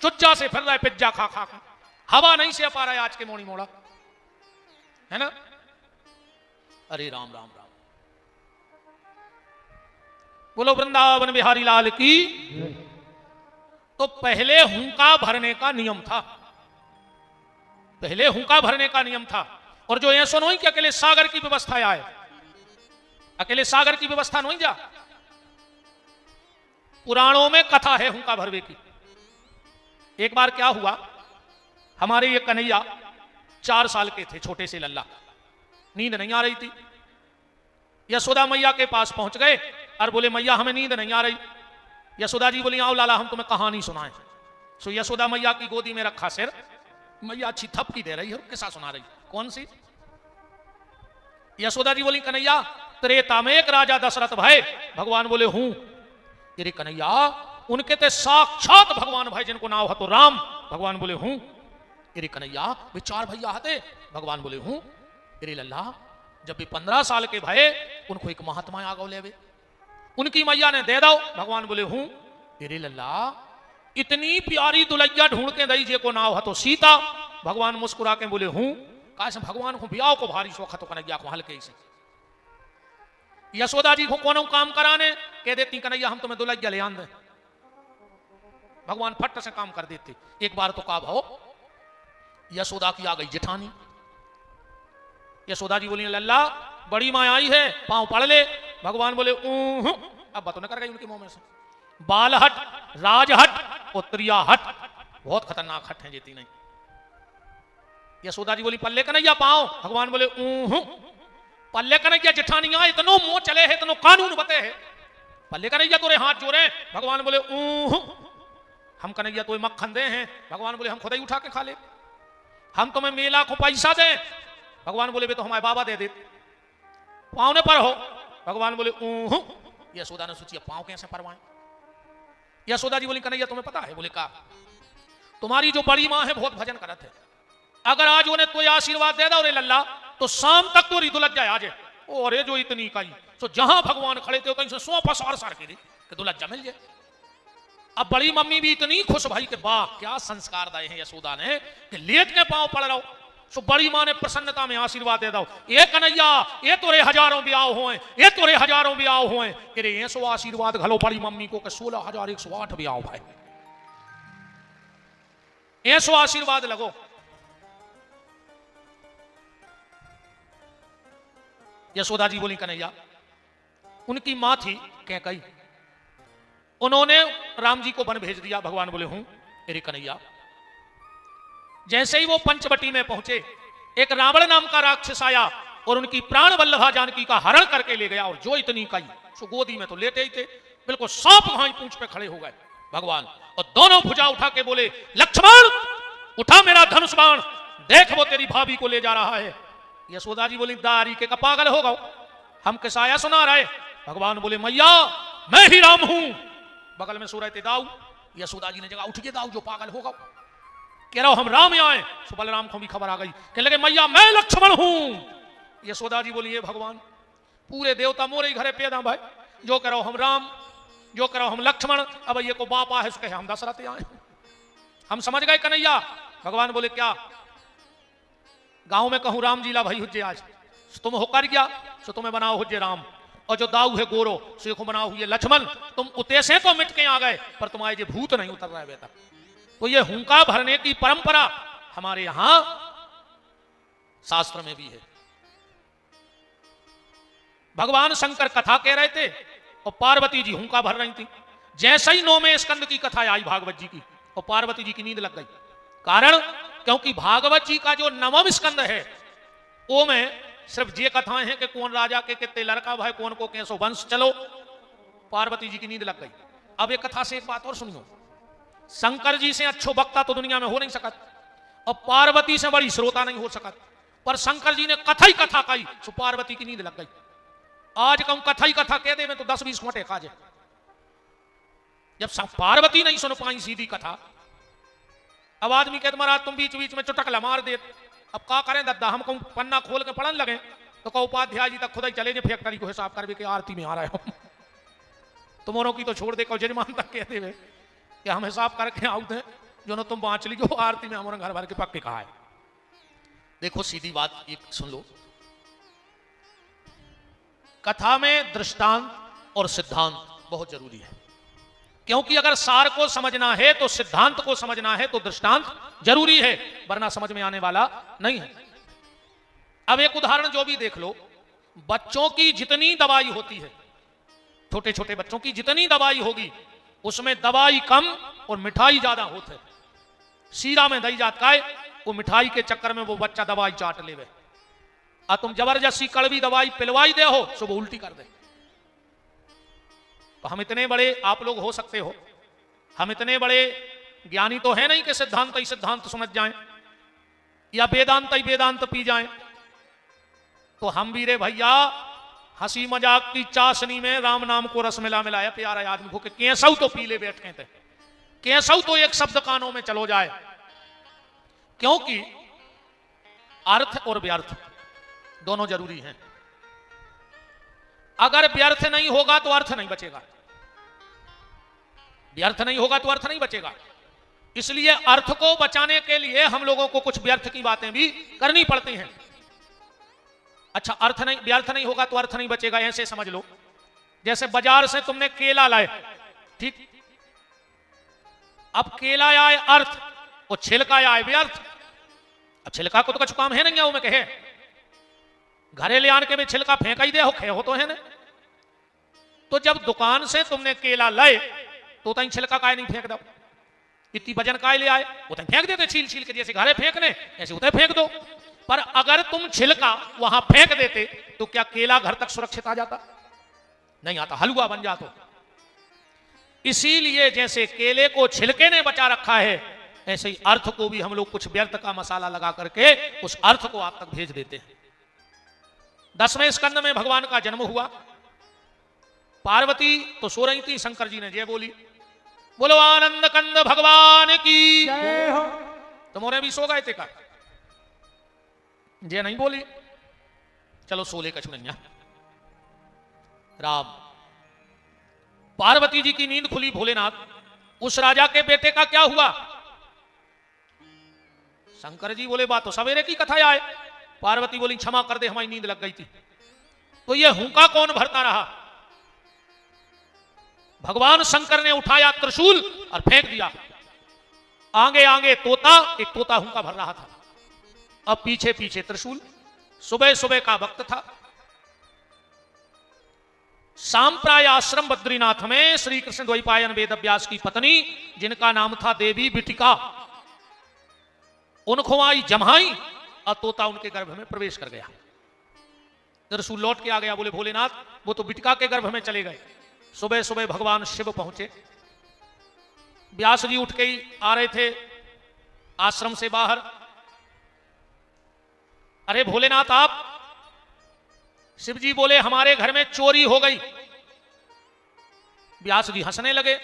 चुज्जा से फिर रहा है पिज्जा खा खा खा, हवा नहीं से पा रहा है आज के मोड़ी मोड़ा, है ना? अरे राम राम राम, बोलो वृंदावन बिहारी लाल की। तो पहले हुंका भरने का नियम था, पहले हुंका भरने का नियम था। और जो ऐसा नहीं कि अकेले सागर की व्यवस्था आए, अकेले सागर की व्यवस्था नहीं जा, पुराणों में कथा है हुंका भरवे की। एक बार क्या हुआ, हमारे ये कन्हैया 4 साल के थे, छोटे से लल्ला, नींद नहीं आ रही थी। यशोदा मैया के पास पहुंच गए और बोले मैया हमें नींद नहीं आ रही। यशोदा जी बोली आओ लाला हम तुम्हें कहानी सुनाएं। सो यशोदा मैया की गोदी में रखा सिर, मैया अच्छी थपकी दे रही है, किस्सा सुना रही। कौन सी? यशोदा जी बोली कन्हैया त्रेता में एक राजा दशरथ भाई, भगवान बोले हूं। तेरे कन्हैया उनके ते साक्षात भगवान भाई जिनको नाम है तो राम, भगवान बोले हूं। तेरे कन्हैया वे 4 भैया हते, भगवान बोले हूं। तेरे लल्ला जब भी 15 साल के भय उनको एक महात्मा आ गौ लेवे, उनकी मैया ने दे दो, भगवान बोले हूं। तेरे लल्ला इतनी प्यारी दुलैया ढूंढ के दई जे को नाव है तो सीता, भगवान मुस्कुरा के बोले हूं। काश भगवान को ब्याह को भारी शौक तो कन्हैया को हल्के से। यशोदा जी को कौन काम कराने कह देती कन्हैया हम तुम्हें दुलैया ले आन दे, भगवान फट से काम कर देते। एक बार तो का भाव यशोदा की आ गई जेठानी, यशोदा जी बोली लल्ला बड़ी माँ आई है पांव पड़ ले, भगवान बोले अब बातों न कर गई उनके मुंह में से। बाल हट, राज हट, उत्तरिया हट, बहुत खतरनाक हट है जेती नहीं। यशोदा जी बोली पल्ले कन्हैया पाओ, भगवान बोले पल्ले कन्हैया जेठानिया इतनो मुंह चले है, इतनो कानून बते है, पल्ले कन्हैया तोरे हाथ जोड़े, भगवान बोले हम कन्हैया तो मक्खन दे हैं, भगवान बोले हम खुद ही उठा के खा ले। हम तुम्हें मेला को पैसा दें, भगवान बोले वे तो हमारे बाबा दे देते। पाँव ने पर हो, भगवान बोले यशोदा ने सोची पाँव कैसे परवाएं। यशोदा जी बोली कन्हैया तुम्हें पता है? बोले का तुम्हारी जो बड़ी माँ है बहुत भजन करत है, अगर आज उन्हें कोई आशीर्वाद दे दो रे लल्ला तो शाम तक तो दुलझ जाए आज अरे जो इतनी काई तो जहां भगवान खड़े थे कहीं से सौ पसार सार के कि दुलज्जा मिल जाए। अब बड़ी मम्मी भी इतनी खुश भाई कि वाह क्या संस्कार दाए हैं यशोदा ने कि लेट के पांव पड़ रहा हो। सो बड़ी मां ने प्रसन्नता में आशीर्वाद दे दो ये कन्हैया ये तोरे हजारों ब्याह हुए ये तोरे हजारों ब्याह हुए कि रे ये सो आशीर्वाद घलो बड़ी मम्मी को 16,108 ब्याह भाई ये सो आशीर्वाद लगो। यशोदा जी बोली कन्हैया उनकी मां थी कैकई उन्होंने राम जी को वन भेज दिया। भगवान बोले हूं मेरे कन्हैया। जैसे ही वो पंचवटी में पहुंचे एक रावण नाम का राक्षस आया और उनकी प्राण वल्लभा जानकी का हरण करके ले गया और जो इतनी कई सो गोदी में तो लेटे ही थे बिल्कुल सांप भाई पूंछ पे खड़े हो गए भगवान और दोनों भुजा उठा के बोले लक्ष्मण उठा मेरा धनुष बाण देख वो तेरी भाभी को ले जा रहा है। यशोदा जी बोली दारी के का पागल हो गओ हम किसाया सुना रहे। भगवान बोले मैया मैं ही राम हूं। बगल में सो रहे थे दाऊ। यशोदा जी ने जगह उठ के दाऊ जो पागल हो गओ कह रहा हम राम आए। सो बलराम को भी खबर आ गई कहने लगे मैया मैं लक्ष्मण हूं। यशोदा जी बोली भगवान पूरे देवता मोरे ही घरे पैदा भाई जो कह रहा हम राम जो कह रहा हम लक्ष्मण अब ये को बापा है उसके हम दशरथ आए हम समझ गए कन्हैया। भगवान बोले क्या गांव में कहूं राम जीला भाई हुज्जे आज तुम होकर गया सो तुम्हें बनाओ हुज्जे राम और जो दाऊ है गोरो सो को बनाओ हुए लक्ष्मण। तुम उतेसे तो मिट के आ गए पर तुम्हारे जो भूत नहीं उतर रहा है बेटा। तो ये हुंका भरने की परंपरा हमारे यहां शास्त्र में भी है। भगवान शंकर कथा कह रहे थे और पार्वती जी हुंका भर रही थी। जैसे ही 9वें स्कंद की कथा आई भागवत जी की और पार्वती जी की नींद लग गई। कारण क्योंकि भागवत जी का जो 9वां स्कंद है वो में सिर्फ ये कथाएं हैं कि कौन राजा के कितने लड़का भाई कौन को कैसो वंश चलो। पार्वती जी की नींद लग गई। अब ये कथा से एक बात और सुनियो शंकर जी से अच्छो वक्ता तो दुनिया में हो नहीं सकत और पार्वती से बड़ी श्रोता नहीं हो सकत पर शंकर जी ने कथा ही कथा कही तो पार्वती की नींद लग गई। आज कहूं कथा ही कथा कह दे में तो 10-20 घंटे खा जाए। जब पार्वती नहीं सुन पाई सीधी कथा अब आदमी कहते महाराज तुम बीच बीच में चुटकला मार दे। अब क्या करें दद्दा हम कहूं पन्ना खोल के पढ़ने लगे तो कहो उपाध्याय जी तक खुद ही चले जाए फैक्ट्री को हिसाब कर के आरती में आ रहे हो तुम्हारों की तो छोड़ दे कहो जजमान तक कहते हुए कि हम हिसाब करके आउते जो ना तुम बाँच ली जो आरती में हमारे घर भर के पक्के कहा है। देखो सीधी बात एक सुन लो कथा में दृष्टांत और सिद्धांत बहुत जरूरी है क्योंकि अगर सार को समझना है तो सिद्धांत को समझना है तो दृष्टांत जरूरी है वरना समझ में आने वाला नहीं है। अब एक उदाहरण जो भी देख लो बच्चों की जितनी दवाई होती है छोटे छोटे बच्चों की जितनी दवाई होगी उसमें दवाई कम और मिठाई ज्यादा होती है। सीरा में दही जाता है वो मिठाई के चक्कर में वो बच्चा दवाई चाट लेवे और तुम जबरदस्ती कड़वी दवाई पिलवाई दे हो सो वो उल्टी कर दे। तो हम इतने बड़े आप लोग हो सकते हो हम इतने बड़े ज्ञानी तो है नहीं कि सिद्धांत ही सिद्धांत समझ जाएं या वेदांत ही वेदांत पी जाएं। तो हम भी रे भैया हंसी मजाक की चाशनी में राम नाम को रस मिलाया प्यारा आदमी को कैसऊ तो पी ले बैठ के थे कैसऊ तो एक शब्द कानों में चलो जाए क्योंकि अर्थ और व्यर्थ दोनों जरूरी हैं। अगर व्यर्थ नहीं होगा तो अर्थ नहीं बचेगा व्यर्थ नहीं होगा तो अर्थ नहीं बचेगा। इसलिए अर्थ को बचाने के लिए हम लोगों को कुछ व्यर्थ की बातें भी करनी पड़ती हैं। अच्छा अर्थ नहीं व्यर्थ नहीं होगा तो अर्थ नहीं बचेगा ऐसे समझ लो जैसे बाजार से तुमने केला लाए ठीक अब केला आए अर्थ और छिलका आए व्यर्थ। अब छिलका को तो कुछ काम है नहीं वो मैं कहे घरे ले आने के भी छिलका फेंका ही दे हो खे हो तो है ना। तो जब दुकान से तुमने केला लाए तो तई छिलका काय नहीं फेंक दो इतनी वजन काय ले आए वो तई फेंक देते छील छील के जैसे घरे फेंकने ऐसे उतने फेंक दो। पर अगर तुम छिलका वहां फेंक देते तो क्या केला घर तक सुरक्षित आ जाता नहीं आता हलवा बन जाता। इसीलिए जैसे केले को छिलके ने बचा रखा है ऐसे ही अर्थ को भी हम लोग कुछ व्यर्थ का मसाला लगा करके उस अर्थ को आप तक भेज देते हैं। 10वें स्कंद में भगवान का जन्म हुआ। पार्वती तो सो रही थी शंकर जी ने जय बोली बोलो आनंद कंद भगवान की जय हो। तुम्हारे भी सो गए थे का जे नहीं बोली, चलो सोले का छुड़िया। राम, पार्वती जी की नींद खुली। भोलेनाथ, उस राजा के बेटे का क्या हुआ? शंकर जी बोले बात तो सवेरे की कथा आए। पार्वती बोली क्षमा कर दे, हमारी नींद लग गई थी। तो ये हुंका कौन भरता रहा? भगवान शंकर ने उठाया त्रिशूल और फेंक दिया। आगे आगे तोता, एक तोता हुंका भर रहा था, अब पीछे पीछे त्रिशूल। सुबह सुबह का वक्त था। सांप्राय आश्रम बद्रीनाथ में श्री कृष्ण द्वैपायन वेदव्यास की पत्नी, जिनका नाम था देवी बिटिका, उनको आई जमाई और तोता उनके गर्भ में प्रवेश कर गया। त्रिशूल लौट के आ गया। बोले भोलेनाथ, वो तो बिटिका के गर्भ में चले गए। सुबह सुबह भगवान शिव पहुंचे। व्यास जी उठ के ही आ रहे थे आश्रम से बाहर। अरे भोलेनाथ आप? शिव जी बोले हमारे घर में चोरी हो गई। व्यास जी हंसने लगे।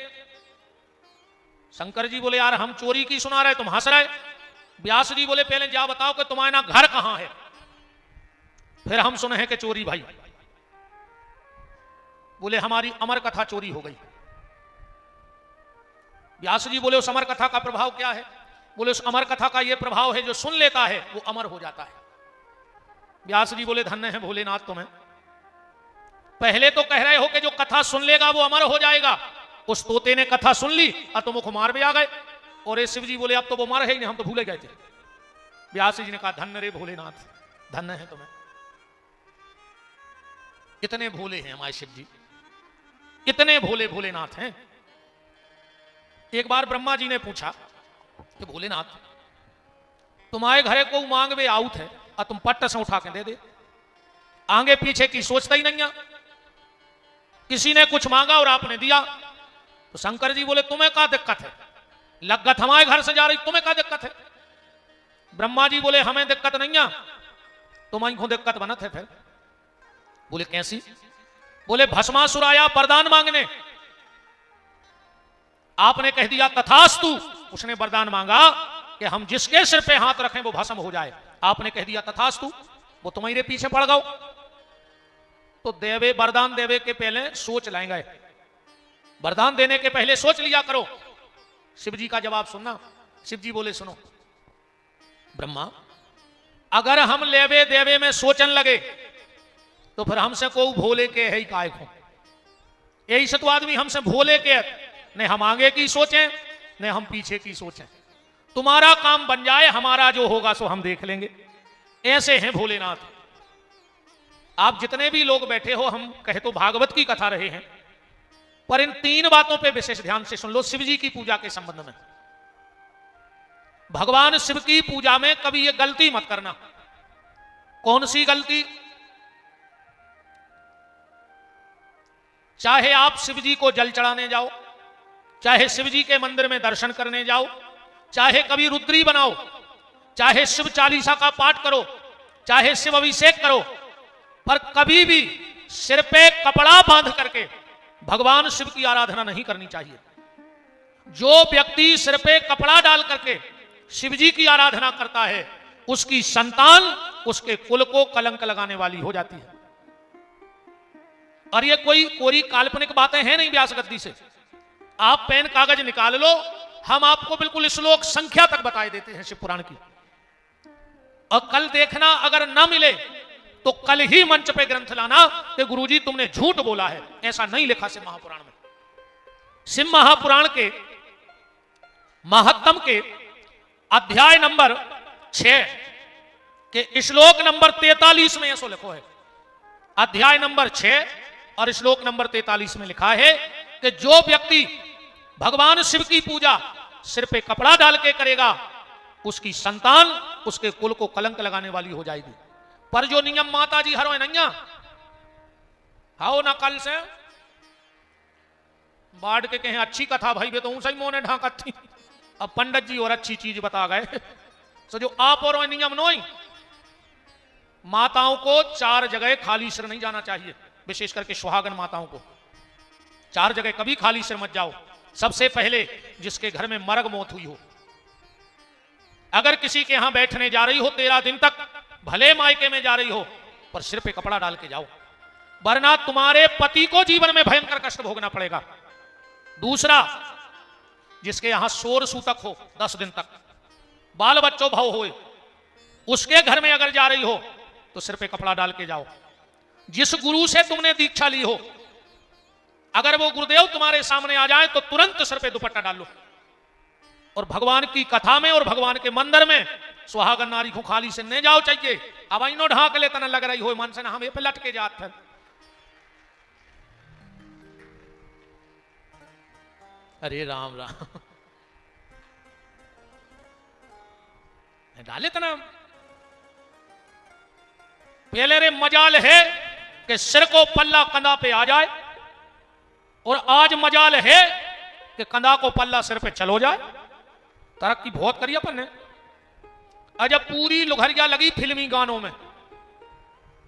शंकर जी बोले यार हम चोरी की सुना रहे, तुम हंस रहे। व्यास जी बोले पहले जा बताओ कि तुम्हारा घर कहां है, फिर हम सुने हैं कि चोरी भाई। बोले हमारी अमर कथा चोरी हो गई। व्यास जी बोले उस अमर कथा का प्रभाव क्या है? बोले उस अमर कथा का यह प्रभाव है जो सुन लेता है वो अमर हो जाता है। व्यास जी बोले धन्य है भोलेनाथ तुम्हें, पहले तो कह रहे हो कि जो कथा सुन लेगा वो अमर हो जाएगा। उस तोते ने कथा सुन ली और तुम को मार भी आ गए। और ये शिव जी बोले अब तो वो मर है ही नहीं, हम तो भूले गए थे। व्यास जी ने कहा धन्य रे भोलेनाथ, धन्य है तुम्हें। कितने भोले हैं हमारे शिव जी, कितने भोले भोलेनाथ हैं। एक बार ब्रह्मा जी ने पूछा कि भोलेनाथ तुम्हारे घरे को मांग वे आउट है और तुम पट्ट से उठा के दे दे, आगे पीछे की सोचता ही नहीं है। किसी ने कुछ मांगा और आपने दिया। तो शंकर जी बोले तुम्हें क्या दिक्कत है, लगत हमारे घर से जा रही, तुम्हें क्या दिक्कत है? ब्रह्मा जी बोले हमें दिक्कत नहीं है, तुम्हारी को दिक्कत बनत है। फिर बोले कैसी? बोले भस्मासुर आया वरदान मांगने, आपने कह दिया तथास्तु। उसने वरदान मांगा कि हम जिसके सिर पे हाथ रखें वो भस्म हो जाए, आपने कह दिया तथास्तु, वो तुम्हारे पीछे पड़ गओ। तो देवे वरदान देवे के पहले सोच लाएंगे, वरदान देने के पहले सोच लिया करो। शिव जी का जवाब सुनना। शिव जी बोले सुनो ब्रह्मा, अगर हम लेवे देवे में सोचन लगे तो फिर हमसे को भोले के है ही काय को। यही से तो आदमी हमसे भोले के, ने हम आगे की सोचें ने हम पीछे की सोचें। तुम्हारा काम बन जाए, हमारा जो होगा सो हम देख लेंगे। ऐसे हैं भोलेनाथ। आप जितने भी लोग बैठे हो, हम कहे तो भागवत की कथा रहे हैं, पर इन तीन बातों पे विशेष ध्यान से सुन लो। शिव जी की पूजा के संबंध में, भगवान शिव की पूजा में कभी ये गलती मत करना। कौन सी गलती? चाहे आप शिव जी को जल चढ़ाने जाओ, चाहे शिव जी के मंदिर में दर्शन करने जाओ, चाहे कभी रुद्री बनाओ, चाहे शिव चालीसा का पाठ करो, चाहे शिव अभिषेक करो, पर कभी भी सिर पे कपड़ा बांध करके भगवान शिव की आराधना नहीं करनी चाहिए। जो व्यक्ति सिर पे कपड़ा डाल करके शिव जी की आराधना करता है, उसकी संतान उसके कुल को कलंक लगाने वाली हो जाती है। और ये कोई कोरी काल्पनिक बातें हैं नहीं व्यास गद्दी से। आप पेन कागज निकाल लो, हम आपको बिल्कुल श्लोक संख्या तक बताए देते हैं शिव पुराण की। और कल देखना अगर ना मिले तो कल ही मंच पे ग्रंथ लाना कि गुरुजी तुमने झूठ बोला है। ऐसा नहीं लिखा शिव महापुराण में। शिव महापुराण के महत्तम के अध्याय नंबर 6 के श्लोक नंबर 43 में ऐसा लिखो है। अध्याय नंबर 6 और श्लोक नंबर 43 में लिखा है कि जो व्यक्ति भगवान शिव की पूजा सिर पे कपड़ा डाल के करेगा, उसकी संतान उसके कुल को कलंक लगाने वाली हो जाएगी। पर जो नियम माता जी हरो नैया हाओ ना कल से बाढ़ के कहें अच्छी कथा भाई वे तो सही मोने ढांकत थी। अब पंडित जी और अच्छी चीज बता गए। तो जो आप और नियम नोई, माताओं को 4 जगह खाली सिर नहीं जाना चाहिए, विशेष करके सुहागन माताओं को 4 जगह कभी खाली सिर मत जाओ। सबसे पहले जिसके घर में मरग मौत हुई हो, अगर किसी के यहां बैठने जा रही हो 13 दिन तक भले मायके में जा रही हो पर सिर पे कपड़ा डाल के जाओ, वरना तुम्हारे पति को जीवन में भयंकर कष्ट भोगना पड़ेगा। दूसरा, जिसके यहां शोर सूतक हो 10 दिन तक, बाल बच्चों भाव होए, उसके घर में अगर जा रही हो तो सिर पे कपड़ा डाल के जाओ। जिस गुरु से तुमने दीक्षा ली हो, अगर वो गुरुदेव तुम्हारे सामने आ जाए तो तुरंत सिर पे दुपट्टा डाल लो। और भगवान की कथा में और भगवान के मंदिर में सुहागन नारी को खाली से नहीं जाओ चाहिए। अब इनो ढाक ले तना लग रही हो मन से ना हम पे लटके जाते हैं। अरे राम राम, डाले तना पहले रे मजाल है कि सिर को पल्ला कंधा पे आ जाए, और आज मजाल है कि कंधा को पल्ला सिर पे चलो जाए। तरक्की बहुत करी अपन ने। जब पूरी लुघरिया लगी फिल्मी गानों में,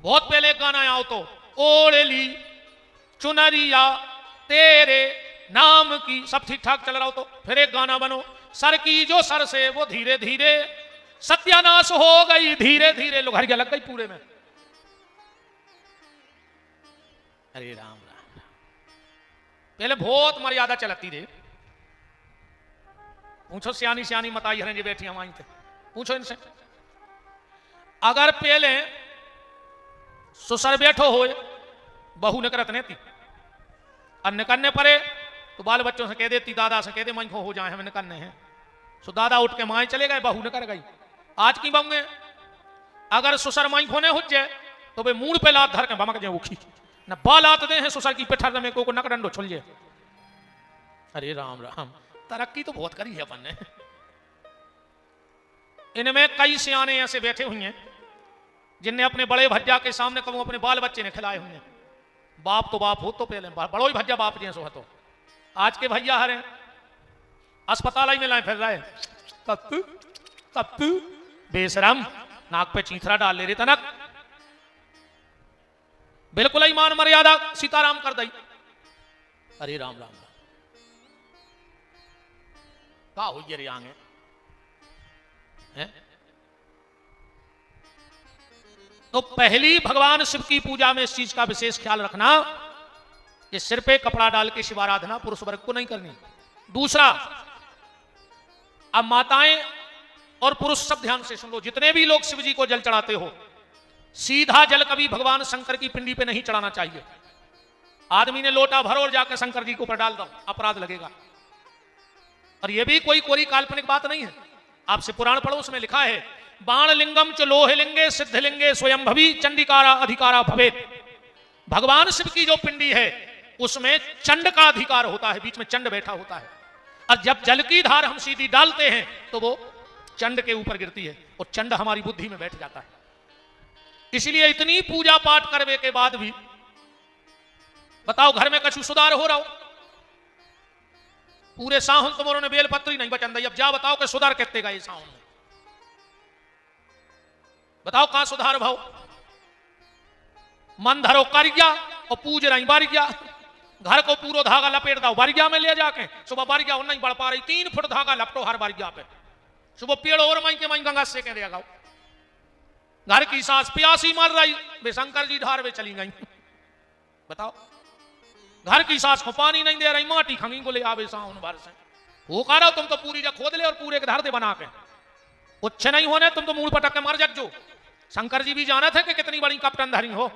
बहुत पहले एक गाना आओ तो ओढ़ ली चुनरिया तेरे नाम की, सब ठीक ठाक चल रहा हो तो फिर एक गाना बनो, सर की जो सर से वो धीरे धीरे सत्यानाश हो गई, धीरे धीरे लुघरिया लग गई पूरे में। अरे राम राम, पहले बहुत मर्यादा चलती रे। पूछो सियानी सियानी मताई हरें जी बैठी हम थे, पूछो इनसे। अगर पहले सुसर बैठो हो बहू निकरत नहीं थी, और निकलने पड़े तो बाल बच्चों से कह देती, दादा से कह दे मैं हो जाए हमें निकलने हैं, सो दादा उठ के माए चले गए, बहू निकल गई। आज की बहू अगर सुसर माई खोने हो जाए तो वे मूड पे लात धर के भमक जाए उखी न, बाल आते दे हैं सुसर की पिठर में को नकडंडो छुल जाए। अरे राम राम, तरक्की तो बहुत करी है अपन ने। इनमें कई सियाने ऐसे बैठे हुए हैं जिनने अपने बड़े भज्जा के सामने कभी अपने बाल बच्चे ने खिलाए हुए हैं। बाप तो बाप हो तो पहले बड़ो ही भज्जा बाप जी सो तो। आज के भैया हरे अस्पताल में लाए फिर रहे तत्तु बेशरम, नाक पे चीथरा डाल ले रहे तनक, बिल्कुल ही मान मर्यादा सीताराम कर दी। अरे राम राम, का हो रे आगे है? तो पहली भगवान शिव की पूजा में इस चीज का विशेष ख्याल रखना कि सिर पे कपड़ा डाल के शिव आराधना पुरुष वर्ग को नहीं करनी। दूसरा, अब माताएं और पुरुष सब ध्यान से सुन लो, जितने भी लोग शिव जी को जल चढ़ाते हो, सीधा जल कभी भगवान शंकर की पिंडी पे नहीं चढ़ाना चाहिए। आदमी ने लोटा भरो और जाकर शंकर जी के ऊपर डाल दो, अपराध लगेगा। और यह भी कोई काल्पनिक बात नहीं है, आपसे पुराण पढ़ो, उसमें लिखा है बाण लिंगम च लोह लिंगे सिद्धलिंगे स्वयं भवी चंडिकारा अधिकारा भवेत। भगवान शिव की जो पिंडी है उसमें चंड का अधिकार होता है, बीच में चंड बैठा होता है, और जब जल की धार हम सीधी डालते हैं तो वो चंड के ऊपर गिरती है और चंड हमारी बुद्धि में बैठ जाता है। इसलिए इतनी पूजा पाठ करने के बाद भी बताओ घर में कछु सुधार हो रहा हो? पूरे साहुन तुम्हारों ने बेलपत्री नहीं बचन दी, अब जा बताओ कि सुधार कितने गए साहुन में? बताओ कहां सुधार भाव? मन धरो कारिया और पूज रही बारिया, घर को पूरा धागा लपेट दो बारिया में ले जाके, सुबह बारिया नहीं बढ़ पा रही, 3 फुट धागा लपटो हर बारिया पे, सुबह पेड़ और माई के माई गंगा से कह देगा। घर की सास प्यासी मर रही, वे शंकर जी धार वे चली गई। बताओ, घर की सास को पानी नहीं दे रही, माटी खंगी को ले आवे साउन भर से, वो कह रहा तुम तो पूरी जगह खोद ले और पूरे के धार दे बना के, उच्च नहीं होने तुम तो मूल पटक के मर जग जो। शंकर जी भी जाना था कि कितनी बड़ी कपटन धरी हो।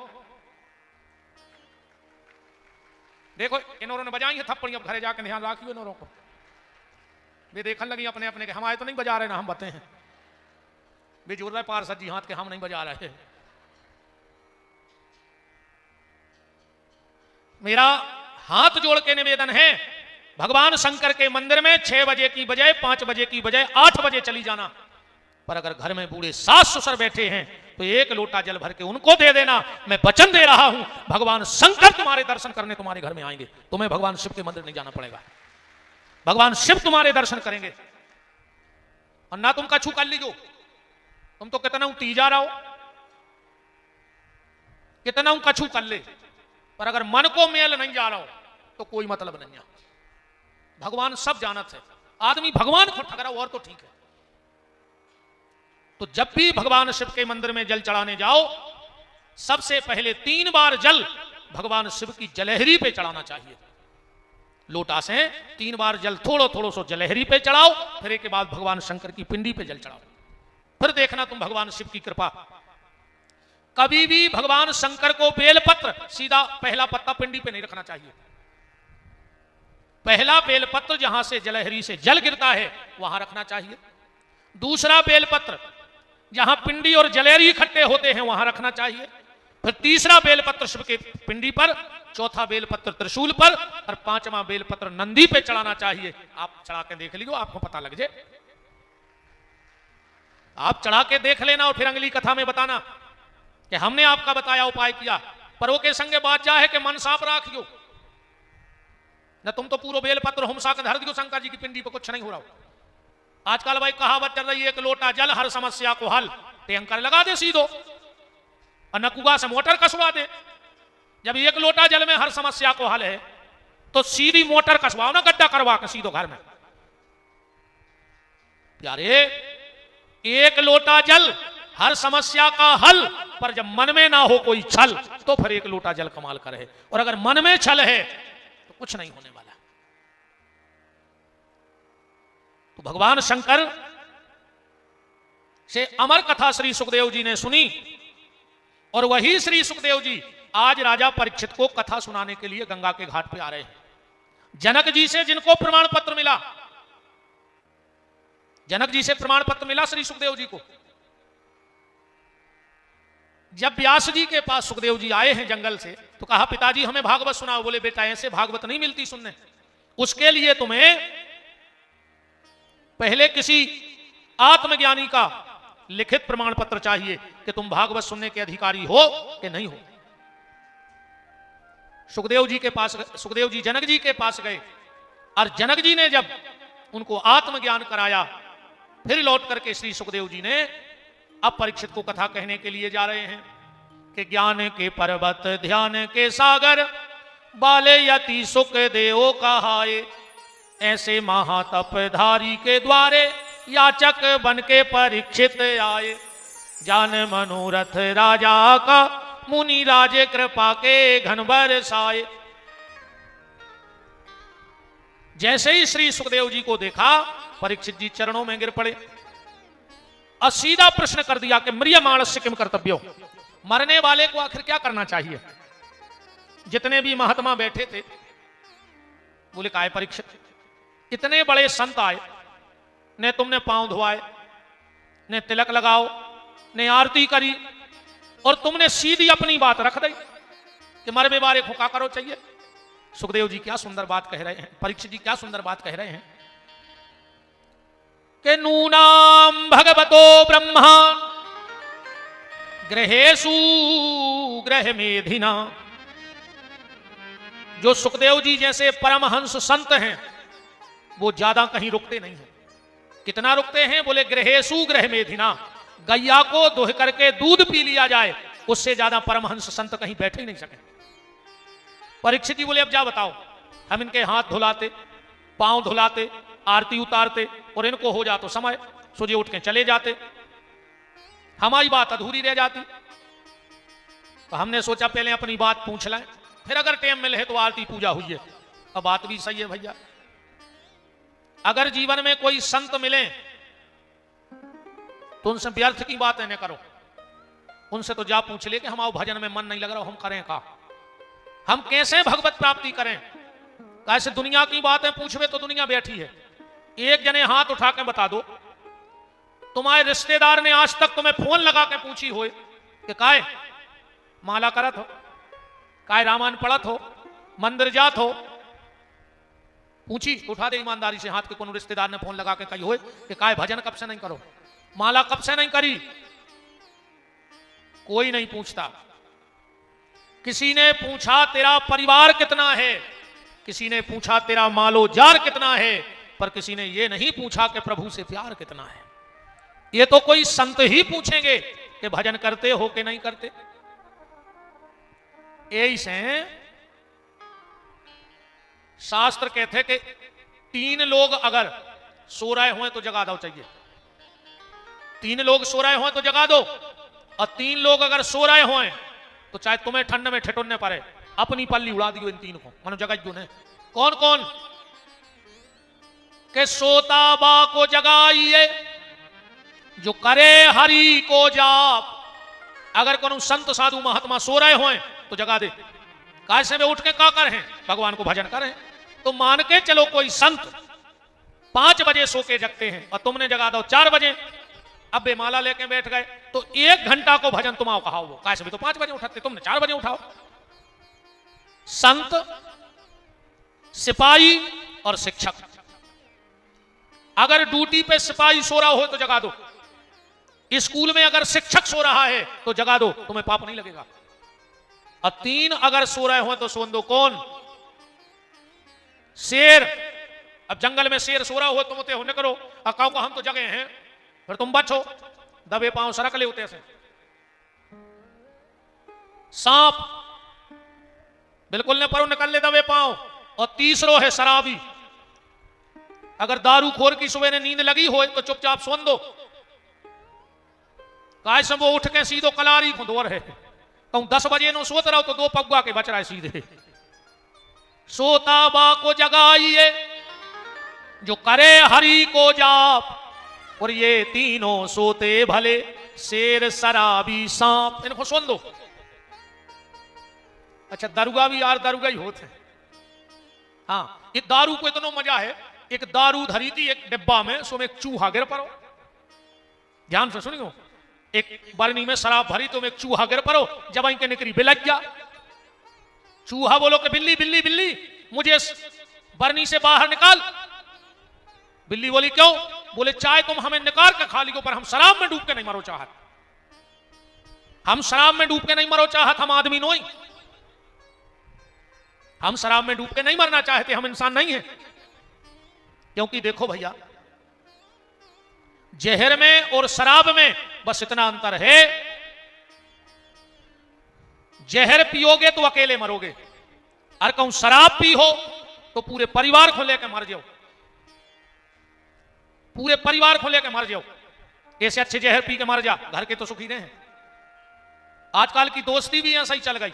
देखो इन्होंने ने बजाई है थप्पड़ी, अब घरे जाके ध्यान रखियो इन्होंने को। वे देखने लगी अपने अपने के, हमारे तो नहीं बजा रहे ना हम बते हैं, वे जोर रहे पार्षद जी हाथ के, हम नहीं बजा रहे। मेरा हाथ जोड़ के निवेदन है, भगवान शंकर के मंदिर में 6 बजे की बजाय 5 बजे की बजाय 8 बजे चली जाना, पर अगर घर में बूढ़े सास ससुर बैठे हैं तो 1 लोटा जल भर के उनको दे देना। मैं वचन दे रहा हूं, भगवान शंकर तुम्हारे दर्शन करने तुम्हारे घर में आएंगे, तुम्हें भगवान शिव के मंदिर नहीं जाना पड़ेगा, भगवान शिव तुम्हारे दर्शन करेंगे। और ना तुम कछु कर लीजो, तुम तो कितना तीजा रहो, कितना कछु कर ले, पर अगर मन को मेल नहीं जा रहा हो तो कोई मतलब नहीं है। भगवान सब जानत है, आदमी भगवान को ठगरा और तो ठीक है। तो जब भी भगवान शिव के मंदिर में जल चढ़ाने जाओ, सबसे पहले 3 बार जल भगवान शिव की जलहरी पे चढ़ाना चाहिए। लोटा से 3 बार जल थोड़ो थोड़ो सो जलहरी पे चढ़ाओ, फिर एक के बाद भगवान शंकर की पिंडी पे जल चढ़ाओ। फिर देखना तुम भगवान शिव की कृपा। कभी भी भगवान शंकर को बेलपत्र सीधा पहला पत्ता पिंडी पे नहीं रखना चाहिए। पहला बेलपत्र जहां से जलहरी से जल गिरता है वहां रखना चाहिए। दूसरा बेलपत्र जहां पिंडी और जलहरी इकट्ठे होते हैं वहां रखना चाहिए। फिर तीसरा बेलपत्र शिव के पिंडी पर, चौथा बेलपत्र त्रिशूल पर और 5वां बेलपत्र नंदी पे चढ़ाना चाहिए। आप चढ़ा के देख लीजिए, आपको पता लग जाए। आप चढ़ा के देख लेना और फिर अगली कथा में बताना कि हमने आपका बताया उपाय किया। पर वो के संगे बात जा है कि मन साफ राखियो न, तुम तो पूरा बेलपत्र हमसा के धर दियो शंकर जी की पिंडी पर, कुछ नहीं हो रहा हो। आजकल भाई कहावत चल रही है, एक लोटा जल हर समस्या को हल। टैंकर लगा दे सीधो और नकुआ से मोटर कसवा दे। जब एक लोटा जल में हर समस्या को हल है तो सीधी मोटर कसवाओ ना, गड्ढा करवा के सीधो घर में। यारे एक लोटा जल हर समस्या का हल, पर जब मन में ना हो कोई छल तो फिर एक लोटा जल कमाल करे। और अगर मन में छल है तो कुछ नहीं होने वाला। तो भगवान शंकर से अमर कथा श्री सुखदेव जी ने सुनी और वही श्री सुखदेव जी आज राजा परीक्षित को कथा सुनाने के लिए गंगा के घाट पे आ रहे हैं। जनक जी से जिनको प्रमाण पत्र मिला, जनक जी से प्रमाण पत्र मिला श्री सुखदेव जी को। जब व्यास जी के पास सुखदेव जी आए हैं जंगल से तो कहा पिताजी हमें भागवत सुनाओ। बोले बेटा ऐसे भागवत नहीं मिलती सुनने, उसके लिए तुम्हें पहले किसी आत्मज्ञानी का लिखित प्रमाण पत्र चाहिए कि तुम भागवत सुनने के अधिकारी हो कि नहीं हो। सुखदेव जी के पास, सुखदेव जी जनक जी के पास गए और जनक जी ने जब उनको आत्मज्ञान कराया, फिर लौट करके श्री सुखदेव जी ने अब परीक्षित को कथा कहने के लिए जा रहे हैं कि ज्ञान के पर्वत ध्यान के सागर, बाले यति सुख देव कहाए, ऐसे महातपधारी के द्वारे याचक बन के परीक्षित आए। जान मनोरथ राजा का मुनि राजे कृपा के घन बरसाए। जैसे ही श्री सुखदेव जी को देखा परीक्षित जी चरणों में गिर पड़े और सीधा प्रश्न कर दिया कि म्रियमाणस्य किम कर्तव्यो, मरने वाले को आखिर क्या करना चाहिए। जितने भी महात्मा बैठे थे बोले काय परीक्षित, इतने बड़े संत आए, ने तुमने पांव धोआए, ने तिलक लगाओ, ने आरती करी और तुमने सीधी अपनी बात रख दी कि मरने वाले को क्या करो चाहिए। सुखदेव जी क्या सुंदर बात कह रहे हैं, परीक्षित जी क्या सुंदर बात कह रहे हैं कि नूनाम भगवतो ब्रह्मा ग्रहेषु ग्रह मेधिना। जो सुखदेव जी जैसे परमहंस संत हैं वो ज्यादा कहीं रुकते नहीं हैं। कितना रुकते हैं? बोले ग्रहेषु ग्रह मेधिना, गैया को दोह करके दूध पी लिया जाए उससे ज्यादा परमहंस संत कहीं बैठे ही नहीं सके। परीक्षित जी बोले अब जा बताओ, हम इनके हाथ धुलाते, पांव धुलाते, आरती उतारते और इनको हो जातो समय, सूर्य उठ के चले जाते, हमारी बात अधूरी रह जाती। तो हमने सोचा पहले अपनी बात पूछ लें, फिर अगर टाइम मिले तो आरती पूजा हुई है। अब बात भी सही है भैया, अगर जीवन में कोई संत मिले तो उनसे व्यर्थ की बातें न करो। उनसे तो जा पूछ ले कि हमारे भजन में मन नहीं लग रहा, हम करें का, हम कैसे भगवत प्राप्ति करें। ऐसे दुनिया की बातें पूछवे तो दुनिया बैठी है। एक जने हाथ उठा के बता दो तुम्हारे रिश्तेदार ने आज तक तुम्हें फोन लगा के पूछी हो कि काय माला करत हो, काय रामायण पढ़त हो, मंदिर जात हो, पूछी उठा दे ईमानदारी से हाथ के। कोनो रिश्तेदार ने फोन लगा के कही हो कि काय भजन कब से नहीं करो, माला कब से नहीं करी? कोई नहीं पूछता। किसी ने पूछा तेरा परिवार कितना है, किसी ने पूछा तेरा मालो जार कितना है, पर किसी ने यह नहीं पूछा कि प्रभु से प्यार कितना है। ये तो कोई संत ही पूछेंगे कि भजन करते हो कि नहीं करते। ऐसे शास्त्र कहते कि 3 लोग अगर सो रहे हुए तो जगा दो चाहिए। 3 लोग सो रहे हो तो जगा दो, और 3 लोग अगर सो रहे हो तो चाहे तुम्हें ठंड में ठिठुरने पड़े, अपनी पल्ली उड़ा दियो इन 3 को, मानो जगा दो ने। कौन कौन? के सोता बा को जगाइए, जो करे हरि को जाप। अगर कोनो संत साधु महात्मा सो रहे हो तो जगा दे, कैसे वे उठ के का करें? भगवान को भजन करें। तो मान के चलो कोई संत 5 बजे सो के जगते हैं और तुमने जगा दो 4 बजे, अब वे माला लेके बैठ गए, तो 1 घंटा को भजन तुम आओ कहा, वो कैसे भी तो 5 बजे उठाते, तुमने 4 बजे उठाओ। संत, सिपाही और शिक्षक, अगर ड्यूटी पे सिपाही सो रहा हो तो जगा दो, स्कूल में अगर शिक्षक सो रहा है तो जगा दो, तुम्हें पाप नहीं लगेगा। और 3 अगर सो रहे हो तो सोन दो। कौन? शेर। अब जंगल में शेर सो रहा हो तुम होते हो न करो, अकाओ को हम तो जगे हैं, फिर तुम बचो, दबे पांव सरक ले होते से। सांप, बिल्कुल न परो, निकल ले दबे पांव। और तीसरो है शराबी, अगर दारू खोर की सुबह ने नींद लगी हो तो चुपचाप सोन दो, काय से वो उठ के सीधो कलारी खुदवर है, कहूं 10 बजे नो सोत रहो तो 2 पगुआ के बच रहा है सीधे। सोता बा को जगाइए, जो करे हरि को जाप, और ये तीनों सोते भले, शेर शराबी सांप, इनको सुन दो। अच्छा, दारुगा भी यार दारुगा ही होते हैं। हाँ, ये दारू को इतना मजा है, एक दारू धरी थी एक डिब्बा में, सो में एक चूहा गिर पड़ो, ध्यान से सुनियो, एक बरनी में शराब भरी तो में एक चूहा गिर पड़ो, जब इनके निकली बिलक गया। चूहा बोलो कि बिल्ली बिल्ली बिल्ली मुझे बरनी से बाहर निकाल। बिल्ली बोली क्यों? बोले चाहे तुम हमें निकाल के खा लियो, पर हम शराब में डूब के नहीं मरो चाहत, हम शराब में डूब के नहीं मरो चाहत, हम आदमी नोई, हम शराब में डूब के नहीं मरना चाहते, हम इंसान नहीं है। क्योंकि देखो भैया, जहर में और शराब में बस इतना अंतर है, जहर पियोगे तो अकेले मरोगे, और कहूं शराब पी हो तो पूरे परिवार को लेकर मर जाओ, पूरे परिवार को लेकर मर जाओ। ऐसे अच्छे जहर पी के मर जा, घर के तो सुखी रहे। आजकल की दोस्ती भी ऐसा ही चल गई।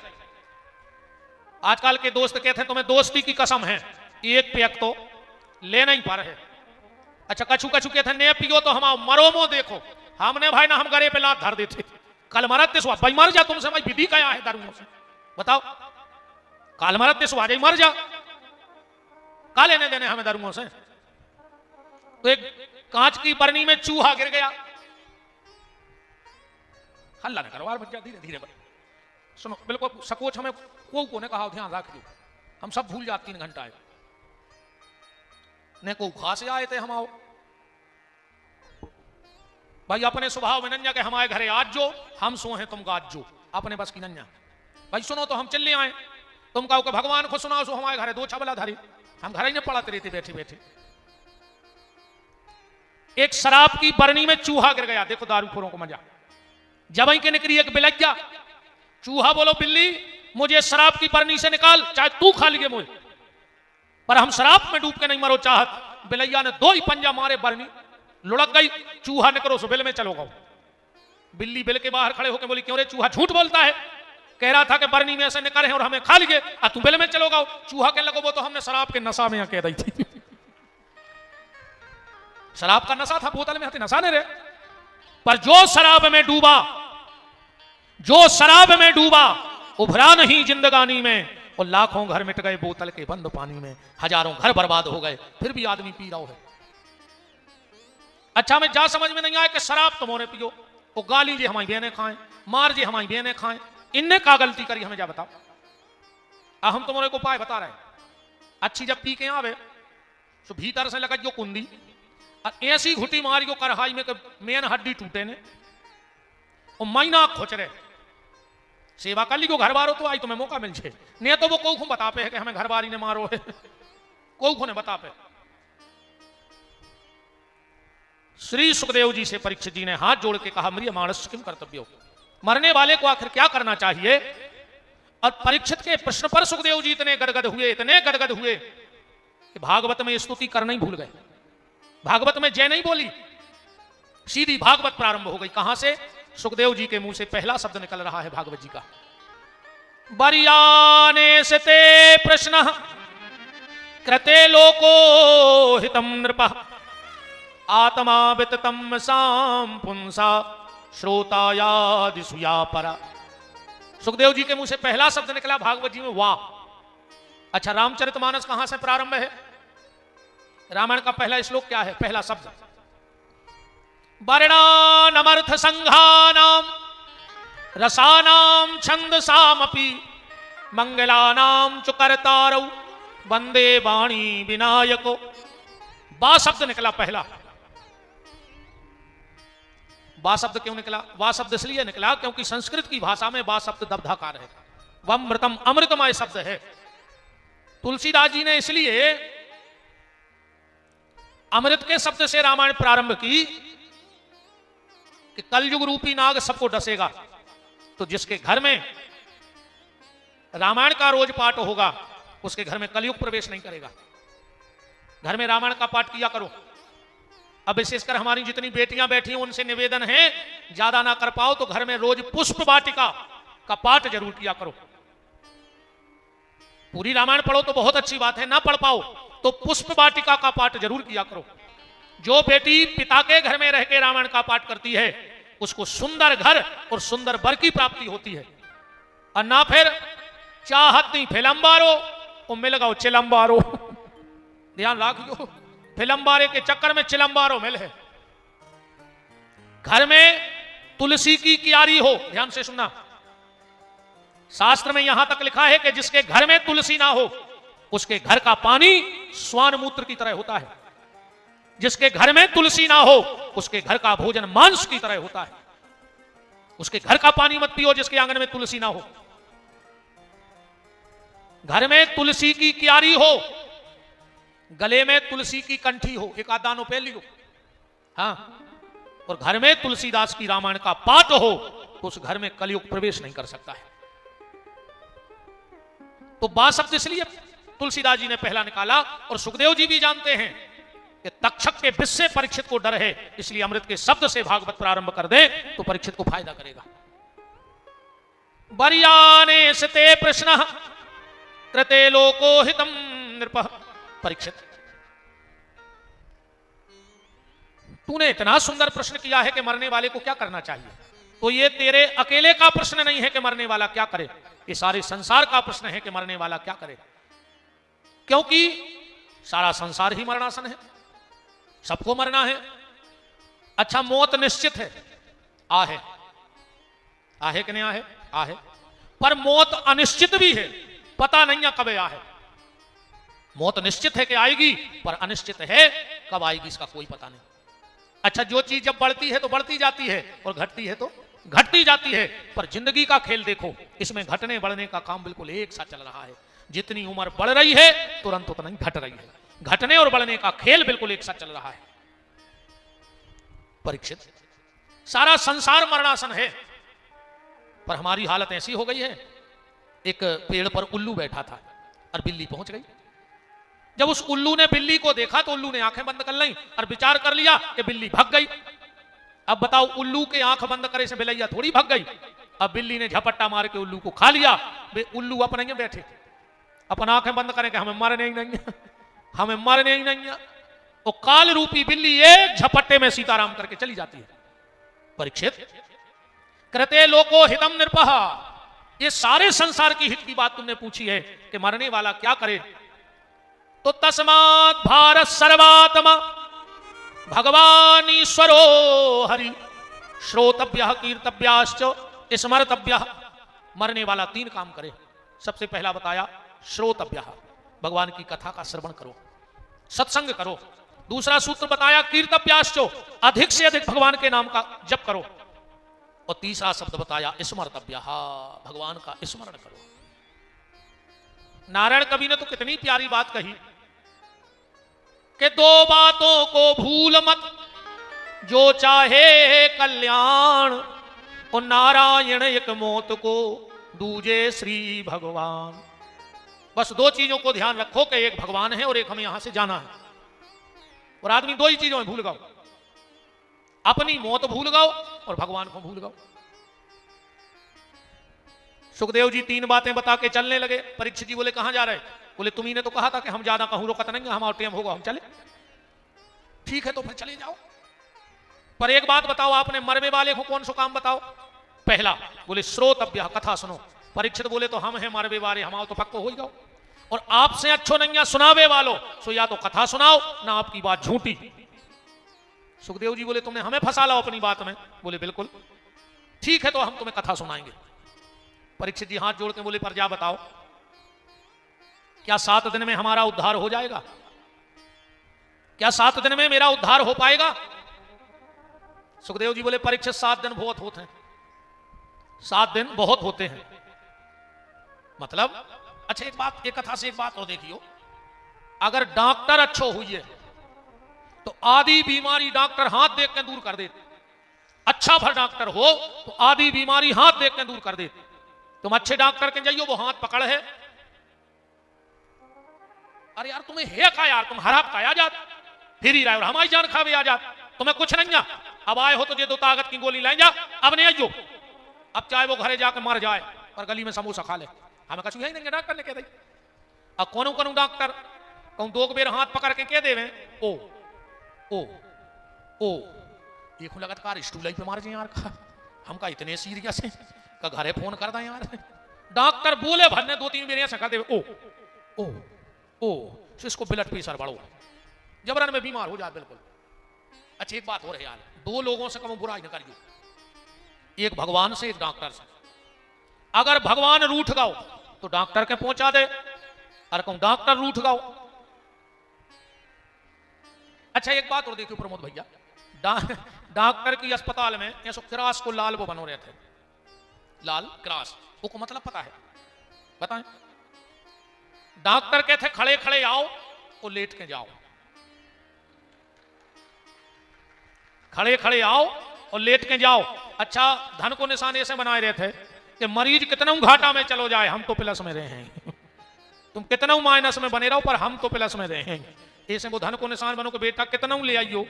आजकल के दोस्त कहते हैं तुम्हें दोस्ती की कसम है, एक पेक तो ले नहीं पा रहे। अच्छा, कछु कछु कहते हैं ने पियो तो हम मरो मो देखो, हमने भाई ना हम गरे पे लात धर देते, कल मरत देसवा भाई मर जा, तुमसे भाई विधि क्या है दारुओं से बताओ, कल मरत देसवा जाए मर जा, का लेने देने हमें दारुओं से। तो एक कांच की बरनी में चूहा गिर गया, हल्ला न करो यार बच्चा, धीरे धीरे सुनो, बिल्कुल सकोच हमें को ने कहा ध्यान रख दो, हम सब भूल जाते 3 घंटा है ने को खास आए थे हम आओ भाई, अपने स्वभाव में नन्या के हमारे घरे आज जो, हम सो हैं तुम गाज जो, अपने बस की नन्या भाई सुनो तो हम चले आए, तुम कहो कि भगवान को सुनाओ सो हमारे घरे 2 छबला धारी, हम घर ही नहीं पढ़ाते रहते बैठे बैठे। एक शराब की बरनी में चूहा गिर गया, देखो दारूखोरों को मजा, जब के निकली एक बिलक गया, चूहा बोलो बिल्ली मुझे शराब की बरनी से निकाल, चाहे तू खा लिए मुझे, पर हम शराब में डूब के नहीं मरो चाहत। बिलैया ने 2 ही पंजा मारे, बरनी लुढ़क गई, चूहा निकलो सो बिल में चलो गो। बिल्ली बिल के बाहर खड़े होकर बोली क्यों रे चूहा झूठ बोलता है, कह रहा था कि बरनी में ऐसे निकले हैं और हमें खा लिए, तू बिल में चलो गो। चूहा कहने लगो वो तो हमने शराब के नशा में कह रही थी, शराब का नशा था, बोतल में नशा नहीं रहे, पर जो शराब में डूबा, जो शराब में डूबा उभरा नहीं जिंदगानी में, और लाखों घर मिट गए बोतल के बंद पानी में, हजारों घर बर्बाद हो गए, फिर भी आदमी पी रहा है। अच्छा, मैं जा समझ में नहीं आया कि शराब तुमने पियो, वो गाली जी हमारी बहनें खाएं, मार जी हमारी बहनें खाएं, इनने का गलती करी हमें जा बताओ। हम तुम्हारे को उपाय बता रहे हैं, अच्छी जब पी के आवे तो भीतर से लगा जो कुंदी, और ऐसी घुटी मारी को कढ़ाई में मेन हड्डी टूटे ने, और महीना खोच रहे, सेवा कर ली को घर बारो तो आई तुम्हें मौका मिल जाए, नहीं तो वो कौखू बता पे है कि हमें घर बारी ने मारो है, कौखू ने बता पे। श्री सुखदेव जी से परीक्षित जी ने हाथ जोड़ के कहा मरिय मानस किम कर्तव्यो, मरने वाले को आखिर क्या करना चाहिए। और परीक्षित के प्रश्न पर सुखदेव जी इतने गदगद हुए कि भागवत में स्तुति करना ही भूल गए, भागवत में जय नहीं बोली, सीधी भागवत प्रारंभ हो गई। कहां से? सुखदेव जी के मुंह से पहला शब्द निकल रहा है भागवत जी का। बरियाने से ते प्रश्न कृते लोको हितम नृप आत्मा विततम साम पुंसा श्रोतायादिसुया परा। सुखदेव जी के मुंह से पहला शब्द निकला भागवत जी में, वाह। अच्छा, रामचरितमानस कहां से प्रारंभ है? रामायण का पहला श्लोक क्या है? पहला शब्द वर्णानमर्थ संघानाम रसानाम छंदसामपि मंगलानाम च कर्तारौ वंदे वाणी विनायको। बा शब्द निकला पहला। बा शब्द क्यों निकला? बा शब्द इसलिए निकला क्योंकि संस्कृत की भाषा में बा शब्द दब्धाकार है। वमृतम अमृतमय शब्द है। तुलसीदास जी ने इसलिए अमृत के शब्द से रामायण प्रारंभ की कि कलयुग रूपी नाग सबको डसेगा, तो जिसके घर में रामायण का रोज पाठ होगा उसके घर में कलयुग प्रवेश नहीं करेगा। घर में रामायण का पाठ किया करो। अब विशेषकर हमारी जितनी बेटियां बैठी हैं उनसे निवेदन है, ज्यादा ना कर पाओ तो घर में रोज पुष्प वाटिका का पाठ जरूर किया करो। पूरी रामायण पढ़ो तो बहुत अच्छी बात है, ना पढ़ पाओ तो पुष्प वाटिका का पाठ जरूर किया करो। जो बेटी पिता के घर में रह के रामायण का पाठ करती है उसको सुंदर घर और सुंदर वर की प्राप्ति होती है। और ना फिर चाहत नहीं फिलम्बारो और मिल गओ चिलम्बारो। ध्यान रखियो, फिलम्बारे के चक्कर में चिलम्बारो मिल है। घर में तुलसी की क्यारी हो, ध्यान से सुनना। शास्त्र में यहां तक लिखा है कि जिसके घर में तुलसी ना हो उसके घर का पानी स्वान मूत्र की तरह होता है। जिसके घर में तुलसी ना हो उसके घर का भोजन मांस की तरह होता है। उसके घर का पानी मत पियो जिसके आंगन में तुलसी ना हो। घर में तुलसी की क्यारी हो, गले में तुलसी की कंठी हो, एक आध दानों पे लियो, हाँ, और घर में तुलसीदास की रामायण का पाठ हो तो उस घर में कलयुग प्रवेश नहीं कर सकता है। तो बा शब्द इसलिए तुलसीदास जी ने पहला निकाला। और सुखदेव जी भी जानते हैं कि तक्षक के विष से परीक्षित को डर है, इसलिए अमृत के शब्द से भागवत प्रारंभ कर दे तो परीक्षित को फायदा करेगा। बरियाने सते प्रश्न कृते लोको हितम नृप। परीक्षित, तूने इतना सुंदर प्रश्न किया है कि मरने वाले को क्या करना चाहिए, तो ये तेरे अकेले का प्रश्न नहीं है कि मरने वाला क्या करे, ये सारे संसार का प्रश्न है कि मरने वाला क्या करे। क्योंकि सारा संसार ही मरणासन है, सबको मरना है। अच्छा, मौत निश्चित है, आहे आहे कि नहीं आहे? आहे। पर मौत अनिश्चित भी है, पता नहीं है कब आहे। मौत निश्चित है कि आएगी, पर अनिश्चित है कब आएगी इसका कोई पता नहीं। अच्छा, जो चीज जब बढ़ती है तो बढ़ती जाती है और घटती है तो घटती जाती है, पर जिंदगी का खेल देखो, इसमें घटने बढ़ने का काम बिल्कुल एक साथ चल रहा है। जितनी उम्र बढ़ रही है तुरंत उतना ही घट रही है। घटने और बढ़ने का खेल बिल्कुल एक साथ चल रहा है। परीक्षित, सारा संसार मरणासन है, पर हमारी हालत ऐसी हो गई है। एक पेड़ पर उल्लू बैठा था और बिल्ली पहुंच गई। जब उस उल्लू ने बिल्ली को देखा तो उल्लू ने आंखें बंद कर ली और विचार कर लिया कि बिल्ली भाग गई। अब बताओ, उल्लू के आंख बंद करे से बिलैया थोड़ी भाग गई। अब बिल्ली ने झपट्टा मार के उल्लू को खा लिया। वे उल्लू अपने बैठे, अपन आंखें बंद करें कि हमें मारने ही नहीं है, हमें मारने ही नहीं है। और काल रूपी बिल्ली एक झपट्टे में सीताराम करके चली जाती है। परीक्षित, कृते लोको हितम नृपः, ये सारे संसार की हित की बात तुमने पूछी है कि मरने वाला क्या करे, तो तस्मात् भारत सर्वात्मा भगवान ईश्वरो हरि श्रोतव्य कीर्तव्याश्च स्मर्तव्य। मरने वाला तीन काम करे। सबसे पहला बताया श्रोतव्य, भगवान की कथा का श्रवण करो, सत्संग करो। दूसरा सूत्र बताया कीर्तव्याश्च, अधिक से अधिक भगवान के नाम का जप करो। और तीसरा शब्द बताया स्मर्तव्य, भगवान का स्मरण करो। नारायण कवि ने तो कितनी प्यारी बात कही कि दो बातों को भूल मत, जो चाहे कल्याण, और नारायण एक मौत को दूजे श्री भगवान। बस दो चीजों को ध्यान रखो कि एक भगवान है और एक हमें यहां से जाना है। और आदमी दो ही चीजों में भूल गया, अपनी मौत भूल गओ और भगवान को भूल गओ। सुखदेव जी 3 बातें बता के चलने लगे। परीक्षित जी बोले कहां जा रहे? बोले तुम्ही ने तो कहा था कि हम ज्यादा कहूं रोकत नहीं, हम टाइम होगा हम चले। ठीक है तो फिर चले जाओ, पर एक बात बताओ, आपने मरने वाले को कौन सा काम बताओ? पहला बोले श्रोतव्य, कथा सुनो। परीक्षित बोले तो हम हैं मरवे वाले, हमारा तो पक्को हो ही जाओ, और आपसे अच्छो नहीं है सुनावे वालो, सो या तो कथा सुनाओ ना आपकी बात झूठी। सुखदेव जी बोले तुमने हमें फंसा लो अपनी बात में। बोले बिल्कुल ठीक है तो हम तुम्हें कथा सुनाएंगे। परीक्षित जी हाथ जोड़ के बोले पर जा बताओ, क्या 7 दिन में हमारा उद्धार हो जाएगा? क्या 7 दिन में मेरा उद्धार हो पाएगा? सुखदेव जी बोले परीक्षित 7 दिन बहुत होते हैं, 7 दिन बहुत होते हैं। मतलब अच्छा एक बात, एक कथा से एक बात और देखियो, अगर डॉक्टर अच्छो हुई है तो आधी बीमारी डॉक्टर हाथ देख के दूर कर देते। अच्छा भर डॉक्टर हो तो आधी बीमारी हाथ देख के दूर कर देते। तुम अच्छे डॉक्टर के जाइयो वो हाथ पकड़ है, अरे यार तुम्हें है का यार, तुम हराब का आ जात फिर ही रहे और हमारी जान खावे आ जात, तुम्हें कुछ नहीं है। अब आए हो तो ये 2 ताकत की गोली लाई जा, अब नहीं आइयो, अब चाहे वो घरे जाकर मर जाए पर गली में समोसा खा ले, हमें कछु यही नहीं डॉक्टर ने कह दी। अब कोनो कोनो डॉक्टर कहूं 2 बेर हाथ पकड़ के कह देवे ओ ओ ओ देखो लगातार स्टूल पे मार जाए यार, हमका इतने सीरियस है का घरे फोन कर दें यार। डॉक्टर बोले भरने 2-3 बेर ऐसा कर दे ओ ओ ओ तो इसको ब्लड प्रेशर बढ़ो, जबरन में बीमार हो जाए बिल्कुल। अच्छा एक बात हो रही यार, 2 लोगों से कम बुराई न करियो, एक भगवान से एक डॉक्टर से। अगर भगवान रूठ गाओ तो डॉक्टर के पहुंचा दे, और कहूं डॉक्टर रूठ गाओ। अच्छा एक बात और देखियो प्रमोद भैया, डॉक्टर की अस्पताल में ऐसा क्रास को लाल वो बनो रहे थे, लाल क्रास, वो को मतलब पता है? बताएं। डॉक्टर कहते खड़े खड़े आओ और लेट के जाओ, खड़े खड़े आओ और लेट के जाओ। अच्छा धन को निशान ऐसे बनाए रहे थे कि मरीज कितना घाटा में चलो जाए हम तो प्लस में रहे हैं, तुम कितना माइनस में बने रहो पर हम तो प्लस में रहे हैं। ऐसे वो धन को निशान बनो कि बेटा कितना ले आइयो,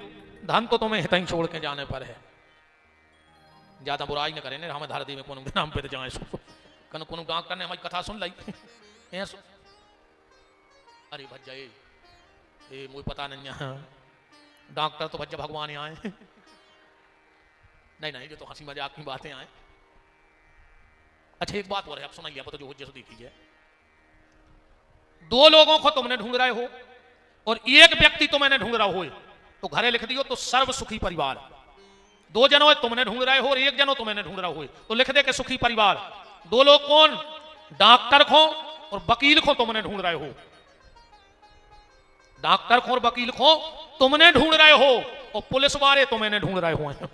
धन तो तुम्हें हित छोड़ के जाने पर है। ज्यादा बुराई न करें हमें धरती में कोनो नाम पे जाए, कन कोनो डॉक्टर ने हमारी कथा सुन लाई ऐसो, अरे भज्जा ये मुझे पता नहीं है डॉक्टर तो भज्जा भगवान यहाँ आए नहीं नहीं, ये तो हंसी मजाक की बातें आए। अच्छा एक बात और है, आप सुनाइए, आप तो जो हुज्जे से देखिए, 2 लोगों को तुमने ढूंढ रहे हो और एक व्यक्ति तुम्हें ढूंढ रहा हो, तो घरे लिख दियो तो सर्व सुखी परिवार। 2 जनों तुमने ढूंढ रहे हो और 1 जनों तुम्हें ढूंढ रहा हो, तो लिख दे के सुखी परिवार। 2 लोग कौन? डॉक्टर को और वकील को तुमने ढूंढ रहे हो, डॉक्टर को और वकील को तुमने ढूंढ रहे हो और पुलिस वाले तुम्हें ढूंढ रहे हो।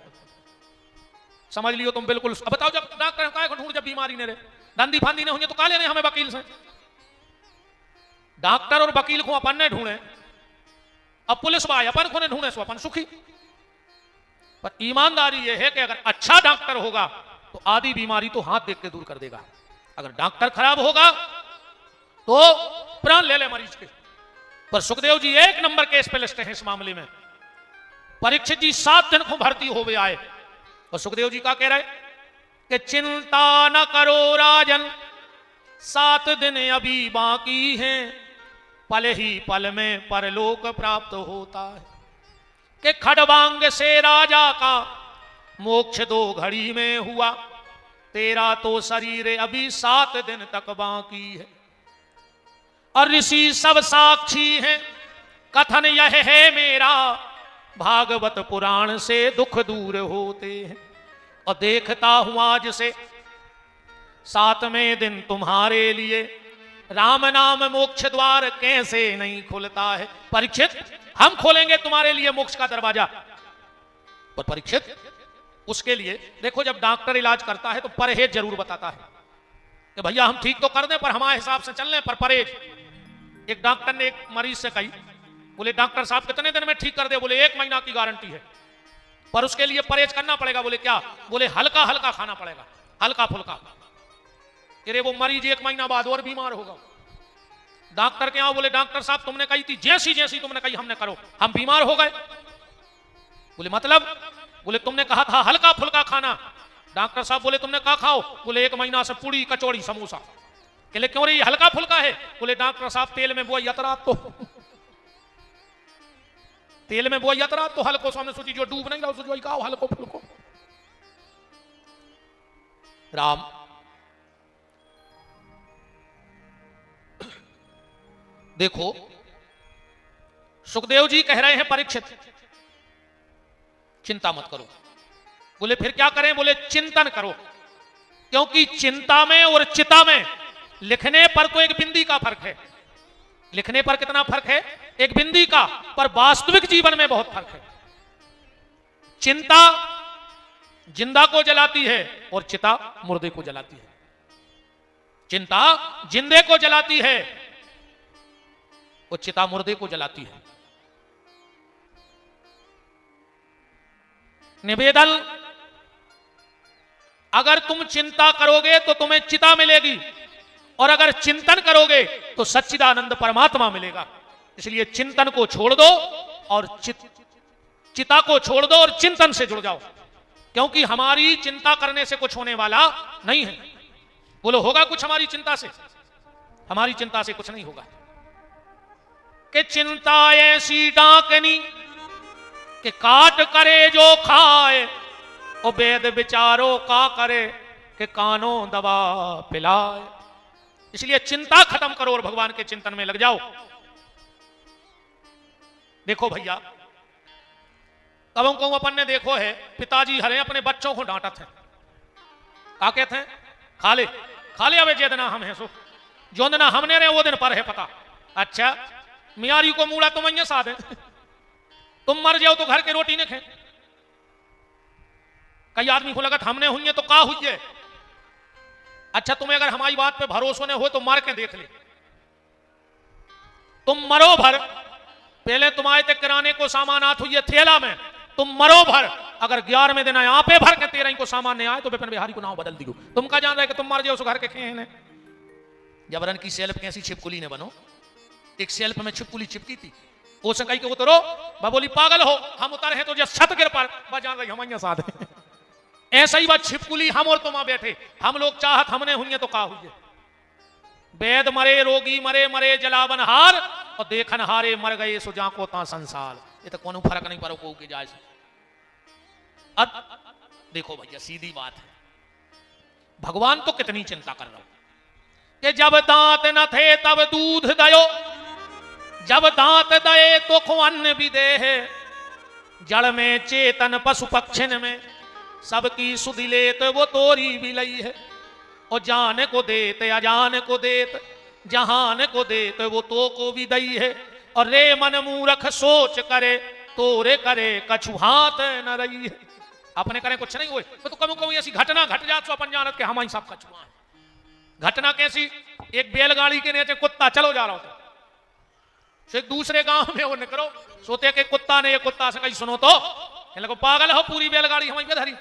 समझ लियो तुम बिल्कुल। अब बताओ जब डॉक्टर काय को ढूंढ, जब बीमारी ने रहे धंधी फांदी ने हुई तो काले ने हमें वकील से, डॉक्टर और वकील को अपन ने ढूंढे, अब पुलिस वाले अपन को ने ढूंढे सो अपन सुखी। पर ईमानदारी यह है कि अगर अच्छा डॉक्टर होगा तो आधी बीमारी तो हाथ देख के दूर कर देगा, अगर डॉक्टर खराब होगा तो प्राण ले ले मरीज के। पर सुखदेव जी 1 नंबर केस पे लिस्टे हैं इस मामले में। परीक्षित जी 7 दिन को भर्ती हो गए आए और सुखदेव जी का कह रहे कि चिंता न करो राजन, 7 दिन अभी बाकी हैं, पल ही पल में परलोक प्राप्त होता है। कि खड़बांग से राजा का मोक्ष 2 घड़ी में हुआ, तेरा तो शरीर अभी 7 दिन तक बाकी है। और ऋषि सब साक्षी हैं, कथन यह है मेरा, भागवत पुराण से दुख दूर होते हैं। और देखता हूं आज से 7वें दिन तुम्हारे लिए, राम नाम मोक्ष द्वार कैसे नहीं खुलता है। परीक्षित हम खोलेंगे तुम्हारे लिए मोक्ष का दरवाजा। पर परीक्षित उसके लिए देखो, जब डॉक्टर इलाज करता है तो परहेज जरूर बताता है कि भैया हम ठीक तो कर दें पर हमारे हिसाब से चलने पर परहेज। एक डॉक्टर ने एक मरीज से कही, बोले डॉक्टर साहब कितने दिन में ठीक कर दे? बोले 1 महीना की गारंटी है, पर उसके लिए परहेज करना पड़ेगा। बोले क्या? बोले हल्का हल्का खाना पड़ेगा, हल्का फुल्का। अरे वो मरीज 1 महीना बाद और बीमार होगा। डॉक्टर के यहाँ बोले डॉक्टर साहब तुमने कही थी, जैसी जैसी तुमने कही हमने करो, हम बीमार हो गए। बोले मतलब? बोले तुमने कहा था हल्का फुल्का खाना। डॉक्टर साहब बोले तुमने कहा खाओ? बोले 1 महीना से पूड़ी कचौड़ी समोसा। कहले क्यों रे, ये हल्का फुल्का है? बोले डॉक्टर साहब तेल में बोआ यतरात तो तेल में बोआ यतरात तो हल्को सामने सोची जो डूब नहीं रहा सोचो खाओ हल्को फुल्को। राम देखो सुखदेव जी कह रहे हैं परीक्षित चिंता मत करो। बोले फिर क्या करें? बोले चिंतन करो, क्योंकि चिंता में और चिता में लिखने पर तो एक बिंदी का फर्क है। लिखने पर कितना फर्क है? एक बिंदी का, पर वास्तविक जीवन में बहुत फर्क है। चिंता जिंदा को जलाती है और चिता मुर्दे को जलाती है। चिंता जिंदे को जलाती है और चिता मुर्दे को जलाती है। निवेदन, अगर तुम चिंता करोगे तो तुम्हें चिता मिलेगी, और अगर चिंतन करोगे तो सच्चिदानंद परमात्मा मिलेगा। इसलिए चिंतन को छोड़ दो और चिता को छोड़ दो और चिंतन से जुड़ जाओ, क्योंकि हमारी चिंता करने से कुछ होने वाला नहीं है। बोलो होगा कुछ हमारी चिंता से? हमारी चिंता से कुछ नहीं होगा। कि चिंता ऐसी डाकनी कि काट करे जो खाए, और वेद विचारो का करे कि कानों दवा पिलाए। इसलिए चिंता खत्म करो और भगवान के चिंतन में लग जाओ। देखो भैया, कबों को अपन ने देखो है पिताजी हरे अपने बच्चों को डांटा थे, क्या कहते हैं? खा ले अबे जेदना हम है सो जो दिन हमने रहे वो दिन पर है पता। अच्छा मियारी को मूड़ा तुम अं साध तुम मर जाओ तो घर के रोटी ने खे। कई आदमी को लगत हमने हुई है तो का हुई है। अच्छा तुम्हें अगर हमारी बात पे भरोसा नहीं हो तो मार के देख ले। तुम मरो भर, पहले तुम आए थे किराने को सामान आत हुई है थैला में, तुम मरो भर, अगर 11वें दिन यहाँ पे भर के 13 को सामान नहीं आए तो विपिन बिहारी को नाम बदल दियो। तुम का जान रहे कि तुम मर जाओ घर के खेने। जबरन की सेल्फ कैसी छिपकुली ने बनो। एक सेल्फ में छिपकुली चिपकी थी, वो से कही के उतरो, बोली पागल हो, हम उतर हैं तो जब छत गिर पर जान रही हम साथ ऐसा ही बात छिपकुली हम और तुम बैठे, हम लोग चाहत हमने हुई है तो का हुई है। वेद मरे रोगी मरे मरे जलावन हार, और देखन हारे मर गए सो जाको ता संसार। ये तो कोनो फर्क नहीं पड़ो को के जाए। अब देखो भैया सीधी बात है, भगवान तो कितनी चिंता कर रहा हूं कि जब दांत न थे तब दूध दयो, जब दांत दए तो खो अन्न भी दे है, जड़ में चेतन पशु पक्षिन में सबकी सुधि लेत वो तोरी भी लई है। और जान को देत अजान को देत, जहान को देत वो तो को भी दई है। और रे मन मूर्ख सोच करे तोरे करे कछु हाथ न रही है। अपने करे कुछ नहीं हुए तो कभी कभी ऐसी घटना घट जात तो अपन जानत के हमारी सब कछुआ है। घटना कैसी? एक बैलगाड़ी के नीचे कुत्ता चलो जा रहा हो तो एक दूसरे गांव में वो निकलो सोते के कुत्ता ने ये कुत्ता से कहीं सुनो तो कहने लगो पागल हो पूरी बैलगाड़ी हमारी पे धरी।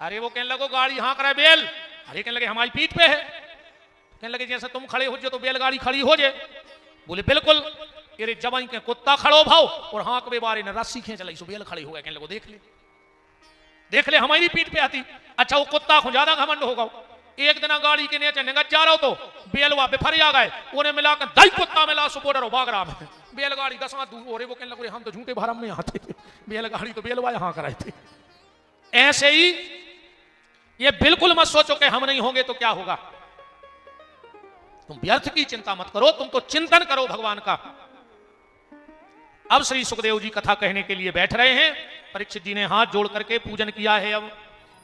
अरे वो कहने लगो गाड़ी हाँ करे बेल, अरे कहने लगे हमारी पीठ पे है। कहने लगे जैसे तुम खड़े हो जाओ तो बैलगाड़ी खड़ी हो जाए। बोले बिल्कुल। अरे जवाई के कुत्ता खड़ो भाव और हाँ के बारे ने रस्सी खींच ली सो बेल खड़ी हो गए। कहने लगो देख ले हमारी पीठ पे आती। अच्छा वो कुत्ता को ज्यादा घमंड होगा। एक दिन गाड़ी के नीचे निगत जा रहा हो तो बेलवा बेफर आ गए, उन्हें मिलाकर दाई कुत्ता मिला सो बॉर्डर हो भाग रहा है। बैलगाड़ी 10 हाथ दूर हो रहे। वो कहने लगे हम तो झूठे भरम में आते थे, बैलगाड़ी तो बेलवा यहाँ कराए थे। ऐसे ही ये बिल्कुल मत सोचो कि हम नहीं होंगे तो क्या होगा। तुम व्यर्थ की चिंता मत करो, तुम तो चिंतन करो भगवान का। अब श्री सुखदेव जी कथा कहने के लिए बैठ रहे हैं। परीक्षित जी ने हाथ जोड़ करके पूजन किया है। अब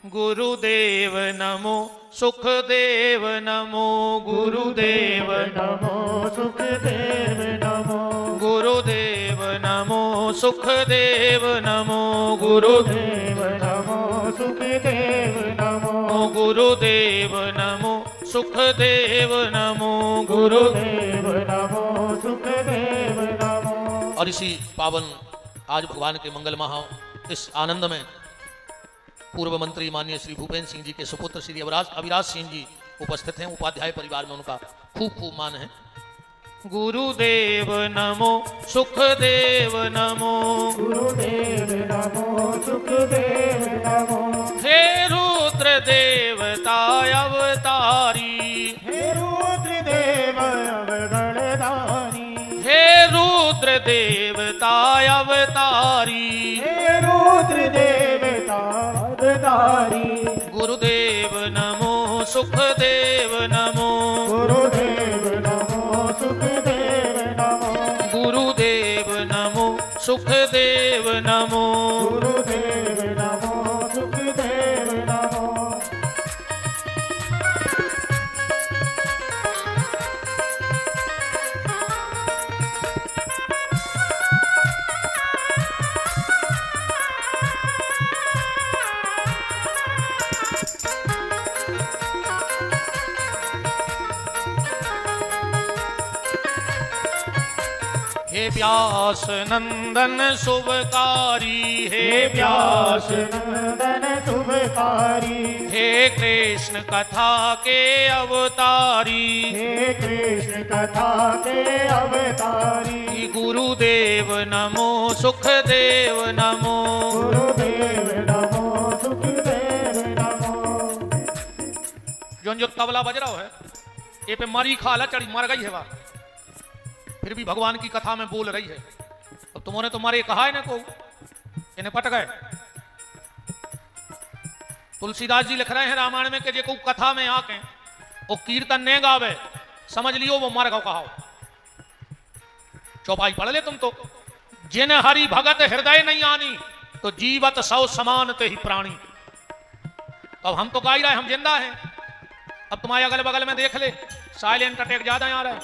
गुरुदेव नमो सुखदेव नमो, गुरुदेव नमो सुखदेव नमो, गुरुदेव नमो सुखदेव नमो, गुरुदेव नमो सुखदेव नमो, गुरुदेव नमो सुखदेव नमो, गुरुदेव नमो सुखदेव नमो। और इसी पावन आज भगवान के मंगल महा इस आनंद में पूर्व मंत्री माननीय श्री भूपेन्द्र सिंह जी के सुपुत्र श्री अविराज सिंह जी उपस्थित हैं। उपाध्याय परिवार में उनका खूब खूब मान है। गुरुदेव नमो सुखदेव नमो, गुरुदेव नमो सुखदेव नमो, हे रुद्र देवता अवतारी, हे रुद्र देव अवगणधारी, हे रुद्र देवता अवतारी, हे रुद्र देवता अवतारी, गुरुदेव नमो सुखदेव नमो, गुरुदेव नमो सुखदेव नमो, गुरुदेव नमो सुखदेव नमो, गुरुदेव नमो सुखदेव नमो, हे व्यास नंदन शुभकारी, हे हे व्यास व्यास नंदन शुभकारी, हे कृष्ण कथा के अवतारी, हे कृष्ण कथा के अवतारी, गुरुदेव नमो सुखदेव नमो, गुरुदेव नमो सुखदेव नमो, जो तबला बज रहा है ये पे मरी खाला चढ़ी मर गई है वह, फिर भी भगवान की कथा में बोल रही है। अब तुमने तुम्हारे कहा है ना को इन्हें पट गए। तुलसीदास जी लिख रहे हैं रामायण में कि जे को कथा में आके वो कीर्तन ने गावे समझ लियो वो मर गो कहा। चौपाई पढ़ ले तुम तो, जिन हरि भगत हृदय नहीं आनी तो जीवत सौ समान ते ही प्राणी। अब हम तो गा ही रहे, हम जिंदा हैं। अब तुम्हारे अगल बगल में देख ले साइलेंट अटैक ज्यादा आ रहा है,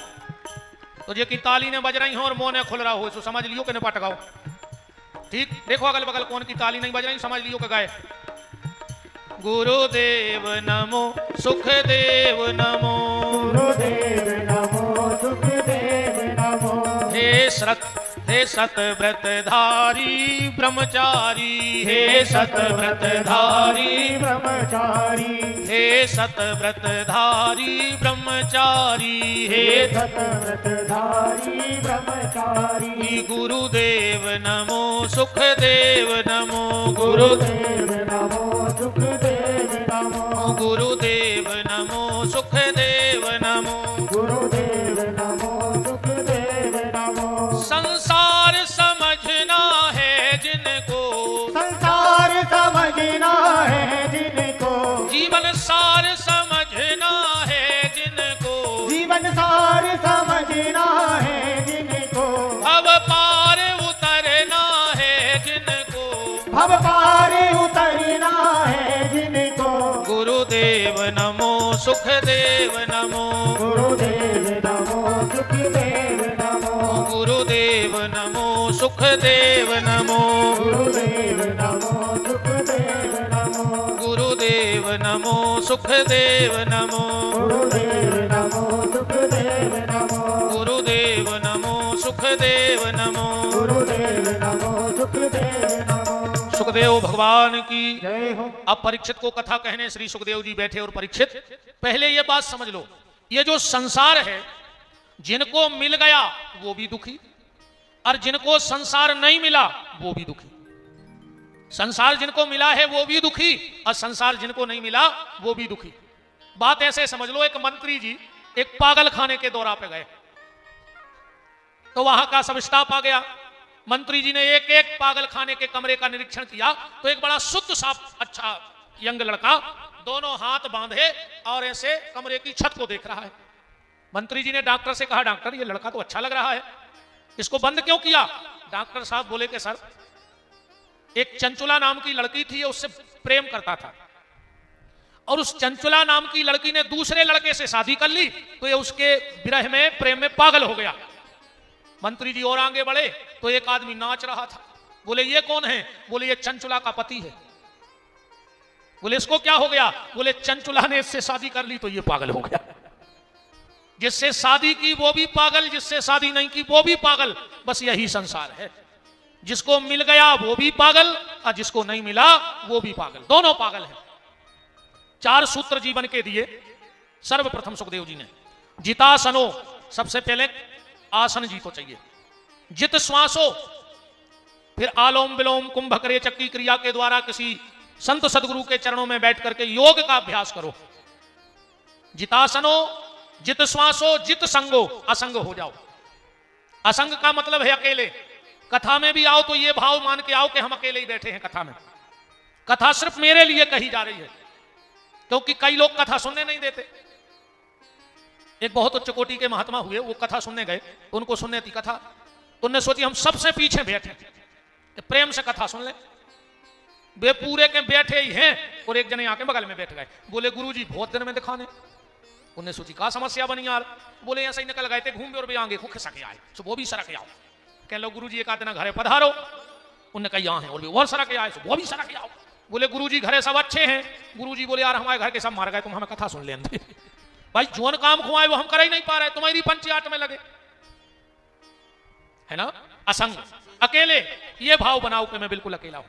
तो जे की ताली ने बज रही हो और मुंह ने खुल रहा हो तो समझ लियो कि ने पट गाओ। ठीक, देखो अगल बगल कौन की ताली नहीं बज रही, समझ लियो कि गाए। गुरुदेव नमो सुखदेव नमो, गुरुदेव नमो सुखदेव नमो, हे सतव्रतधारी ब्रह्मचारी, हे सतव्रतधारी ब्रह्मचारी, हे सतव्रतधारी ब्रह्मचारी, हे सतव्रतधारी ब्रह्मचारी, गुरुदेव नमो सुखदेव नमो, गुरुदेव नमो सुखदेव नमो, गुरुदेव नमो सुखदेव नमो, गुरुदेव नमो सुखदेव नमो, संसार समझना है जिनको, संसार समझना है जिनको, जीवन सार समझना है जिनको, जीवन सार समझना है जिनको, भव पार उतरना है जिनको, भव पार उतरना है जिनको, गुरुदेव नमो सुखदेव नमो, गुरुदेव नमो सुखदेव नमो, गुरुदेव नमो सुखदेव नमो, गुरुदेव नमो सुखदेव नमो, गुरुदेव नमो सुखदेव नमो, गुरुदेव नमो सुखदेव नमो, गुरुदेव नमो सुखदेव नमो। गुरुदेव नमो सुखदेव नमो। सुखदेव भगवान की जय हो। अब परीक्षित को कथा कहने श्री सुखदेव जी बैठे और परीक्षित पहले ये बात समझ लो, ये जो संसार है जिनको मिल गया वो भी दुखी और जिनको संसार नहीं मिला वो भी दुखी। संसार जिनको मिला है वो भी दुखी और संसार जिनको नहीं मिला वो भी दुखी। बात ऐसे समझ लो, एक मंत्री जी एक पागल खाने के दौरा पे गए तो वहां का सब स्टाफ आ गया। मंत्री जी ने एक एक पागल खाने के कमरे का निरीक्षण किया तो एक बड़ा शुद्ध साफ अच्छा यंग लड़का दोनों हाथ बांधे और ऐसे कमरे की छत को देख रहा है। मंत्री जी ने डॉक्टर से कहा, डॉक्टर ये लड़का तो अच्छा लग रहा है, इसको बंद क्यों किया? डॉक्टर साहब बोले कि सर एक चंचुला नाम की लड़की थी, उससे प्रेम करता था और उस चंचुला नाम की लड़की ने दूसरे लड़के से शादी कर ली तो ये उसके विरह में प्रेम में पागल हो गया। मंत्री जी और आगे बढ़े तो एक आदमी नाच रहा था। बोले ये कौन है? बोले ये चंचुला का पति है। बोले इसको क्या हो गया? बोले चंचुला ने इससे शादी कर ली तो ये पागल हो गया। जिससे शादी की वो भी पागल, जिससे शादी नहीं की वो भी पागल। बस यही संसार है, जिसको मिल गया वो भी पागल और जिसको नहीं मिला वो भी पागल, दोनों पागल हैं। 4 सूत्र जीवन के दिए सर्वप्रथम सुखदेव जी ने। जितासनो, सबसे पहले आसन जी तो चाहिए। जित श्वासो, फिर आलोम विलोम कुंभक रेचक की क्रिया के द्वारा किसी संत सदगुरु के चरणों में बैठ करके योग का अभ्यास करो। जितासनो, जित श्वासो, जित संगो, असंग हो जाओ। असंग का मतलब है अकेले। कथा में भी आओ तो ये भाव मान के आओ कि हम अकेले ही बैठे हैं कथा में। कथा सिर्फ मेरे लिए कही जा रही है, क्योंकि कई लोग कथा सुनने नहीं देते। एक बहुत उच्च कोटि के महात्मा हुए, वो कथा सुनने गए, उनको सुनने थी कथा, उनने सोची हम सबसे पीछे बैठे कि प्रेम से कथा सुन ले। वे पूरे के बैठे ही हैं और एक जने आके बगल में बैठ गए। बोले गुरुजी बहुत दिन में दिखाने। उन्हें सोची का समस्या बनी यार। बोले ऐसा ही निकल गए थे घूम और भी आगे खूब खिसक आए, सो वो भी सरक आओ। कह लो गुरुजी एक आधे ना घरे पधारो। उन्होंने कहा यहाँ है और भी और सरक आए, सो वो भी सरक आओ। बोले गुरुजी घरे सब अच्छे हैं। गुरुजी बोले यार हमारे घर के सब मार गए, तुम हमें कथा सुन ले। भाई जोन काम खुआए वो हम कर ही नहीं पा रहे, तुम्हारी पंचायत में लगे, है ना। असंग, अकेले, ये भाव बनाओ कि मैं बिल्कुल अकेला हूं।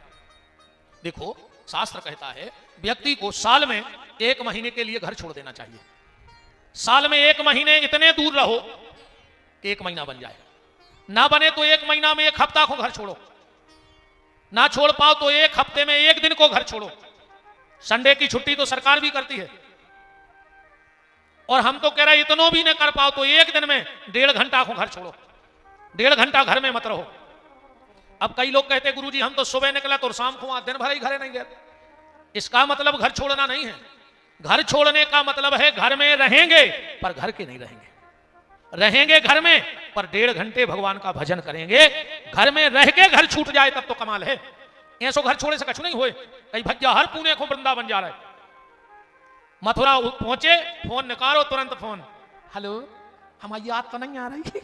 देखो शास्त्र कहता है व्यक्ति को साल में 1 महीने के लिए घर छोड़ देना चाहिए। साल में 1 महीने इतने दूर रहो कि 1 महीना बन जाए। ना बने तो 1 महीना में 1 हफ्ता को घर छोड़ो। ना छोड़ पाओ तो 1 हफ्ते में 1 दिन को घर छोड़ो। संडे की छुट्टी तो सरकार भी करती है, और हम तो कह रहे हैं इतनों भी न कर पाओ तो 1 दिन में 1.5 घंटा को घर छोड़ो। 1.5 घंटा घर में मत रहो। अब कई लोग कहते गुरुजी हम तो सुबह निकला तो शाम को दिन भर ही घरे नहीं गए। इसका मतलब घर छोड़ना नहीं है। घर छोड़ने का मतलब है घर में रहेंगे पर घर के नहीं रहेंगे। रहेंगे घर में पर 1.5 घंटे भगवान का भजन करेंगे। घर में रह के घर छूट जाए तब तो कमाल है। ऐसो घर छोड़े से कछु नहीं हुए। कई भज्जा हर पुणे को वृंदावन जा रहे, मथुरा पहुंचे, फोन निकालो तुरंत फोन, हेलो हमारी याद तो नहीं आ रही,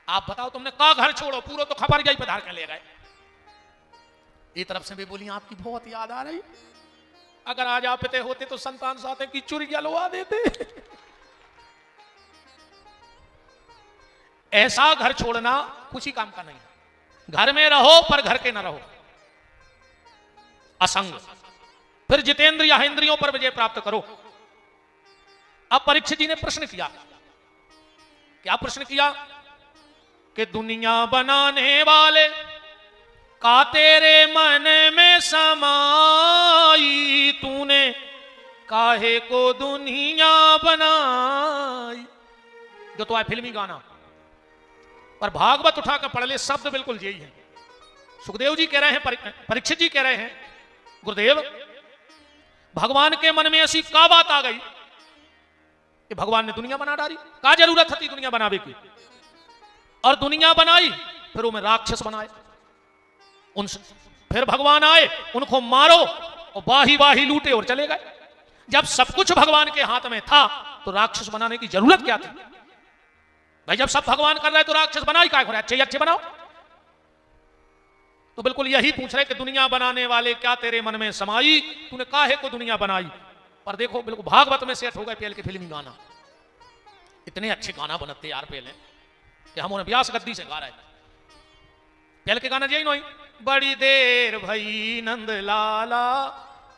आप बताओ तुमने का घर छोड़ो, पूरा तो खबर जाई पधार के ले गए। ये तरफ से भी बोली आपकी बहुत याद आ रही, अगर आज आप पिते होते तो संतान साथे की चुरिया लुआ देते। ऐसा घर छोड़ना कुछ ही काम का नहीं है। घर में रहो पर घर के ना रहो। असंग, फिर जितेंद्र या इंद्रियों पर विजय प्राप्त करो। अब परीक्षित जी ने प्रश्न किया, क्या प्रश्न किया कि दुनिया बनाने वाले का तेरे मन में समाई, तूने काहे को दुनिया बनाई। जो तो है फिल्मी गाना, पर भागवत उठा कर पढ़ ले, शब्द बिल्कुल यही है। सुखदेव जी कह रहे हैं, परीक्षित जी कह रहे हैं गुरुदेव भगवान के मन में ऐसी का बात आ गई कि भगवान ने दुनिया बना डाली। का जरूरत थी दुनिया बनावे की, और दुनिया बनाई फिर उन्हें राक्षस बनाए। उनसे फिर भगवान आए, उनको मारो और वाही वाही लूटे और चले गए। जब सब कुछ भगवान के हाथ में था तो राक्षस बनाने की जरूरत क्या थी भाई। जब सब भगवान कर रहे तो राक्षस बनाई क्या, अच्छे अच्छे बनाओ। तो बिल्कुल यही पूछ रहे कि दुनिया बनाने वाले क्या तेरे मन में समाई, तूने काहे को दुनिया बनाई। पर देखो बिल्कुल भागवत में सेट हो गए पहले के फिल्मी गाना। इतने अच्छे गाना बनते यार पहले कि हम उन्हें व्यास गद्दी से गा रहे हैं। पहले के गाना यही नहीं, बड़ी देर भई नंद लाला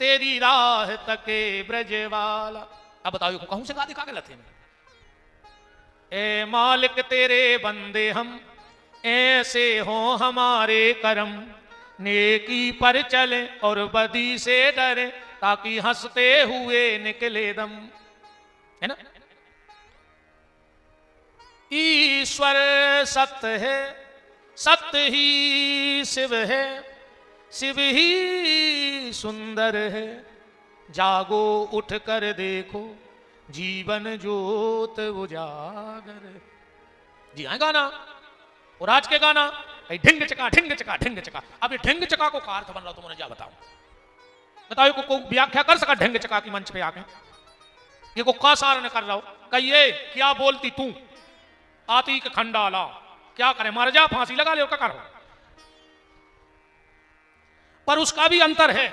तेरी राह तके ब्रजवाला। अब बताओ ये कहूं से गा दिखा के लथे में, ए मालिक तेरे बंदे हम, ऐसे हो हमारे कर्म, नेकी पर चले और बदी से डरे, ताकि हंसते हुए निकले दम। है ना। ईश्वर सत्य है, सत्य ही शिव है, शिव ही सुंदर है, जागो उठ कर देखो जीवन ज्योत उजागर। जी हाँ गाना। और आज के गाना ढिंग चका ढिंग चका ढिंग चका। अब ये ढिंग चका को का अर्थ बन रहा तो मुझे क्या बताऊं। बताओ को व्याख्या कर सका ढिंग चका की मंच पे आके। ये को का सार ने कर रहा हो, कहिए क्या बोलती तू आती के खंडाला, क्या करे मर जा फांसी लगा ले क्या करो। पर उसका भी अंतर है।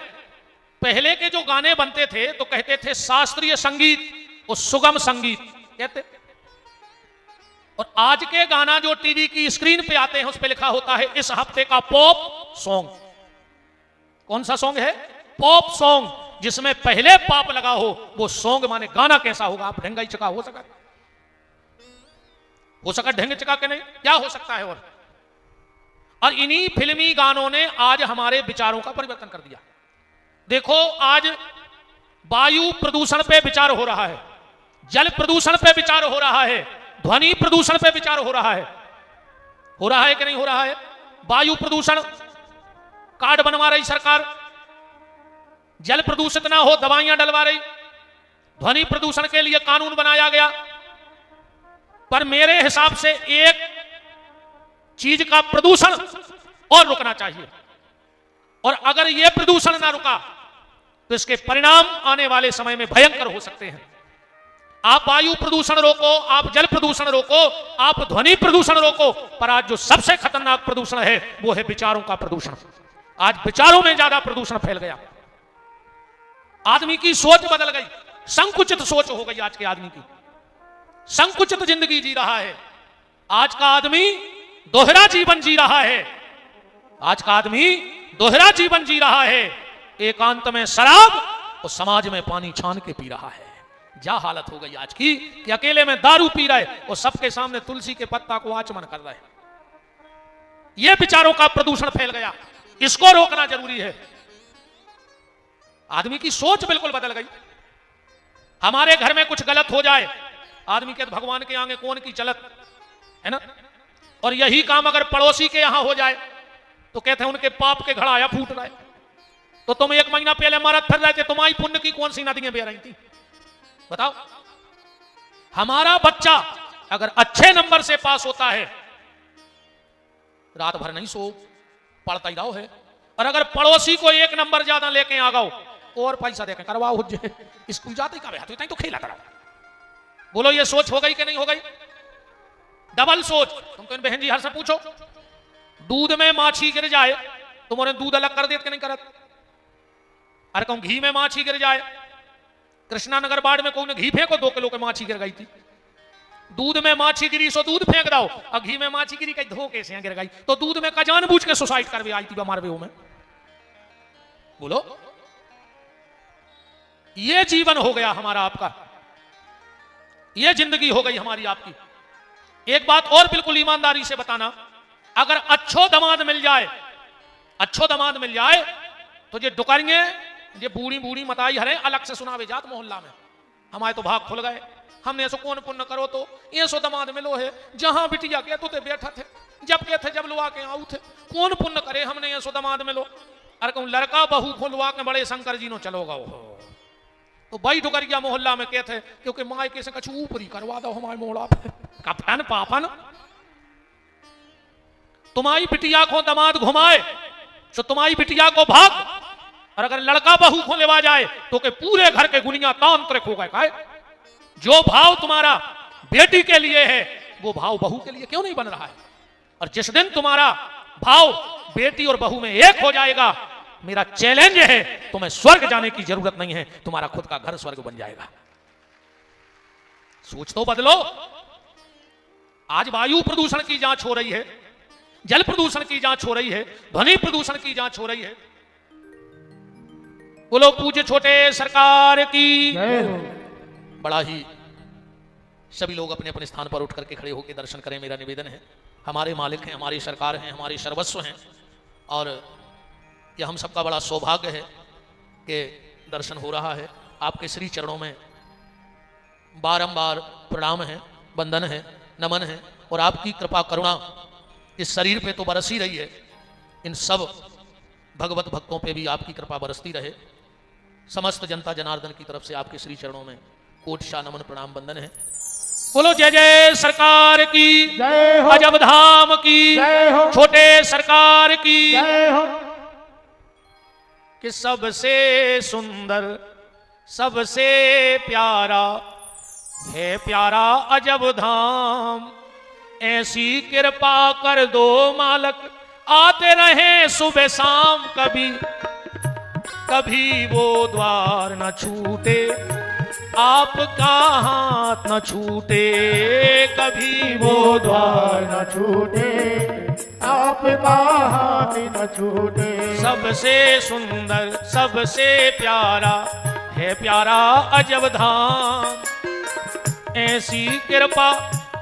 पहले के जो गाने बनते थे तो कहते थे शास्त्रीय संगीत और सुगम संगीत कहते, और आज के गाना जो टीवी की स्क्रीन पे आते हैं उस पे लिखा होता है इस हफ्ते का पॉप सॉन्ग। कौन सा सॉन्ग है? पॉप सॉन्ग, जिसमें पहले पॉप लगा हो वो सॉन्ग माने गाना कैसा होगा। आप ढंगाई चका हो सका। हो सका ढंग चका के नहीं, क्या हो सकता है। और इन्हीं फिल्मी गानों ने आज हमारे विचारों का परिवर्तन कर दिया। देखो आज वायु प्रदूषण पे विचार हो रहा है, जल प्रदूषण पे विचार हो रहा है, ध्वनि प्रदूषण पे विचार हो रहा है कि नहीं हो रहा है। वायु प्रदूषण कार्ड बनवा रही सरकार, जल प्रदूषित ना हो दवाइयां डलवा रही, ध्वनि प्रदूषण के लिए कानून बनाया गया। पर मेरे हिसाब से एक चीज का प्रदूषण और रुकना चाहिए, और अगर यह प्रदूषण ना रुका तो इसके परिणाम आने वाले समय में भयंकर हो सकते हैं। आप वायु प्रदूषण रोको, आप जल प्रदूषण रोको, आप ध्वनि प्रदूषण रोको, पर आज जो सबसे खतरनाक प्रदूषण है वो है विचारों का प्रदूषण। आज विचारों में ज्यादा प्रदूषण फैल गया, आदमी की सोच बदल गई, संकुचित सोच हो गई आज के आदमी की, संकुचित जिंदगी जी रहा है। आज का आदमी दोहरा जीवन जी रहा है, आज का आदमी दोहरा जीवन जी रहा है। एकांत में शराब और समाज में पानी छान के पी रहा है। क्या हालत हो गई आज की कि अकेले में दारू पी रहा है और सबके सामने तुलसी के पत्ता को आचमन कर रहा है। यह विचारों का प्रदूषण फैल गया, इसको रोकना जरूरी है। आदमी की सोच बिल्कुल बदल गई। हमारे घर में कुछ गलत हो जाए, आदमी के भगवान के आगे कौन की चलत है ना। और यही काम अगर पड़ोसी के यहां हो जाए तो कहते हैं उनके पाप के घड़ाया फूट रहा है। तो तुम 1 महीना पहले मरद फिर रहे थे, तुम्हारी पुण्य की कौन सी नदियां बह रही थी बताओ। हमारा बच्चा अगर अच्छे नंबर से पास होता है, रात भर नहीं सो, पढ़ता ही रहो है। और अगर पड़ोसी को 1 नंबर ज्यादा लेके आ गओ और पैसा देकर करवाओ, स्कूल जाते ही तो खेला करा। बोलो ये सोच हो गई कि नहीं हो गई? डबल सोच। तुम तो इन बहन जी हर से पूछो, दूध में माछी गिर जाए तुम्हारे दूध अलग कर देते कि नहीं करत? अरे कहूं घी में माछी गिर जाए, कृष्णानगर बाढ़ में कोई ने घी फेंको 2 किलो की माछी गिर गई थी। दूध में माछी गिरी सो दूध फेंक दो, और घी में माछी गिरी कहीं धोखे से गिर गई तो दूध में का जानबूझ के सुसाइड कर भी आई थी हमारे में। बोलो ये जीवन हो गया हमारा आपका, ये जिंदगी हो गई हमारी आपकी। एक बात और बिल्कुल ईमानदारी से बताना, अगर अच्छो दामाद मिल जाए, अच्छो दामाद मिल जाए तो ये डुकरिए, ये बूढ़ी बूढ़ी मताई हरे अलग से सुनावे जात मोहल्ला में। हमारे तो भाग खुल गए, हमने ऐसो कौन पुण्य करो तो ये सो दामाद मिलो है। जहां बिटिया के तो बैठा थे, जब के थे जब लुआ के आऊ थे, कौन पुण्य करे हमने ये सो दामाद मिलो। अरे कहूं लड़का बहू खुलवा के बड़े शंकर जी नो चलोगा हो तो भाई डुकरिया मोहल्ला में कहते क्योंकि माई के से कछु ऊपरी करवा दो हमारे मोड़ा पे। कपन पापन तुम्हारी बिटिया को दामाद घुमाए तो तुम्हारी बिटिया को भाग, और अगर लड़का बहू को लेवा जाए तो के पूरे घर के गुनिया तांत्रिक हो गए। जो भाव तुम्हारा बेटी के लिए है वो भाव बहू के लिए क्यों नहीं बन रहा है? और जिस दिन तुम्हारा भाव बेटी और बहू में एक हो जाएगा, मेरा चैलेंज है तुम्हें स्वर्ग जाने की जरूरत नहीं है, तुम्हारा खुद का घर स्वर्ग बन जाएगा। सोच तो बदलो। आज वायु प्रदूषण की जांच हो रही है, जल प्रदूषण की जांच हो रही है, ध्वनि प्रदूषण की जांच हो रही है। बोलो पूज्य छोटे सरकार की। बड़ा ही सभी लोग अपने अपने स्थान पर उठ करके खड़े होकर दर्शन करें, मेरा निवेदन है। हमारे मालिक हैं, हमारी सरकार हैं, हमारे सर्वस्व हैं, और यह हम सबका बड़ा सौभाग्य है कि दर्शन हो रहा है। आपके श्री चरणों में बारंबार प्रणाम है, वंदन है, नमन है, और आपकी कृपा करुणा इस शरीर पे तो बरस ही रही है, इन सब भगवत भक्तों पे भी आपकी कृपा बरसती रहे। समस्त जनता जनार्दन की तरफ से आपके श्री चरणों में कोटि नमन प्रणाम वंदन है। बोलो जय जय सरकार की, जय हो, अजब धाम की, जय हो, छोटे सरकार की, जय हो। कि सबसे सुंदर सबसे प्यारा है प्यारा अजब धाम। ऐसी कृपा कर दो मालक, आते रहे सुबह शाम, कभी कभी वो द्वार न छूटे, आपका हाथ न छूटे, कभी वो द्वार न छूटे, आपका हाथ न छूटे। सबसे सुंदर सबसे प्यारा है प्यारा अजब धाम। ऐसी कृपा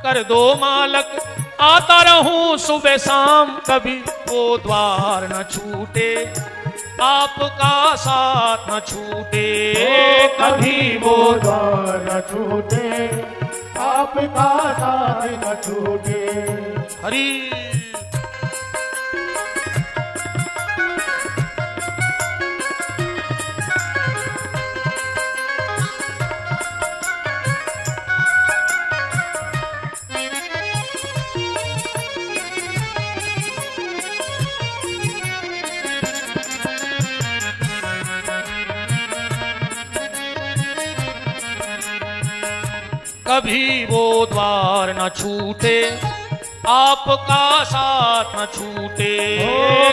कर दो मालक, आता रहूं सुबह शाम, कभी वो द्वार न छूटे, आपका साथ न छूटे, कभी वो द्वार न छूटे, आपका साथ न छूटे। हरि। कभी वो द्वार न छूटे, आपका साथ न छूटे,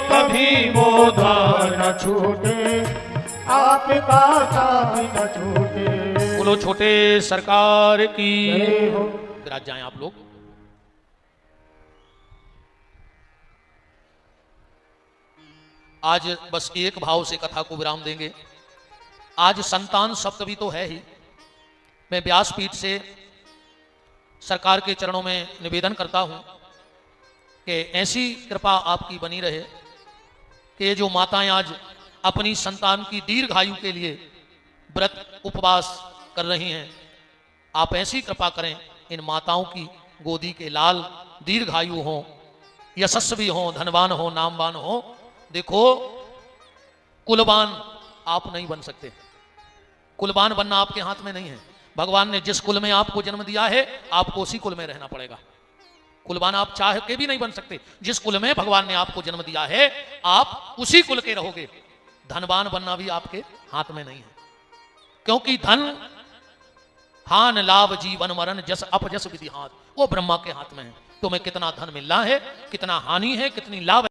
कभी वो द्वार न छूटे, आपका साथ न छूटे। बोलो छोटे सरकार की। जय हो। विराज जाएं आप लोग। आज बस एक भाव से कथा को विराम देंगे। आज संतान सप्तमी तो है ही। मैं व्यासपीठ से सरकार के चरणों में निवेदन करता हूं कि ऐसी कृपा आपकी बनी रहे कि ये जो माताएं आज अपनी संतान की दीर्घायु के लिए व्रत उपवास कर रही हैं, आप ऐसी कृपा करें इन माताओं की गोदी के लाल दीर्घायु हों, यशस्वी हों, धनवान हो, नामवान हो। देखो, कुलवान आप नहीं बन सकते, कुलवान बनना आपके हाथ में नहीं है। भगवान ने जिस कुल में आपको जन्म दिया है, आपको उसी कुल में रहना पड़ेगा। कुलवान आप चाह के भी नहीं बन सकते। जिस कुल में भगवान ने आपको जन्म दिया है, आप उसी कुल के रहोगे। धनवान बनना भी आपके हाथ में नहीं है, क्योंकि धन हान लाभ जीवन मरण जस अपजस विधि हाथ, वो ब्रह्मा के हाथ में है। तुम्हें कितना धन मिलना है, कितना हानि है, कितनी लाभ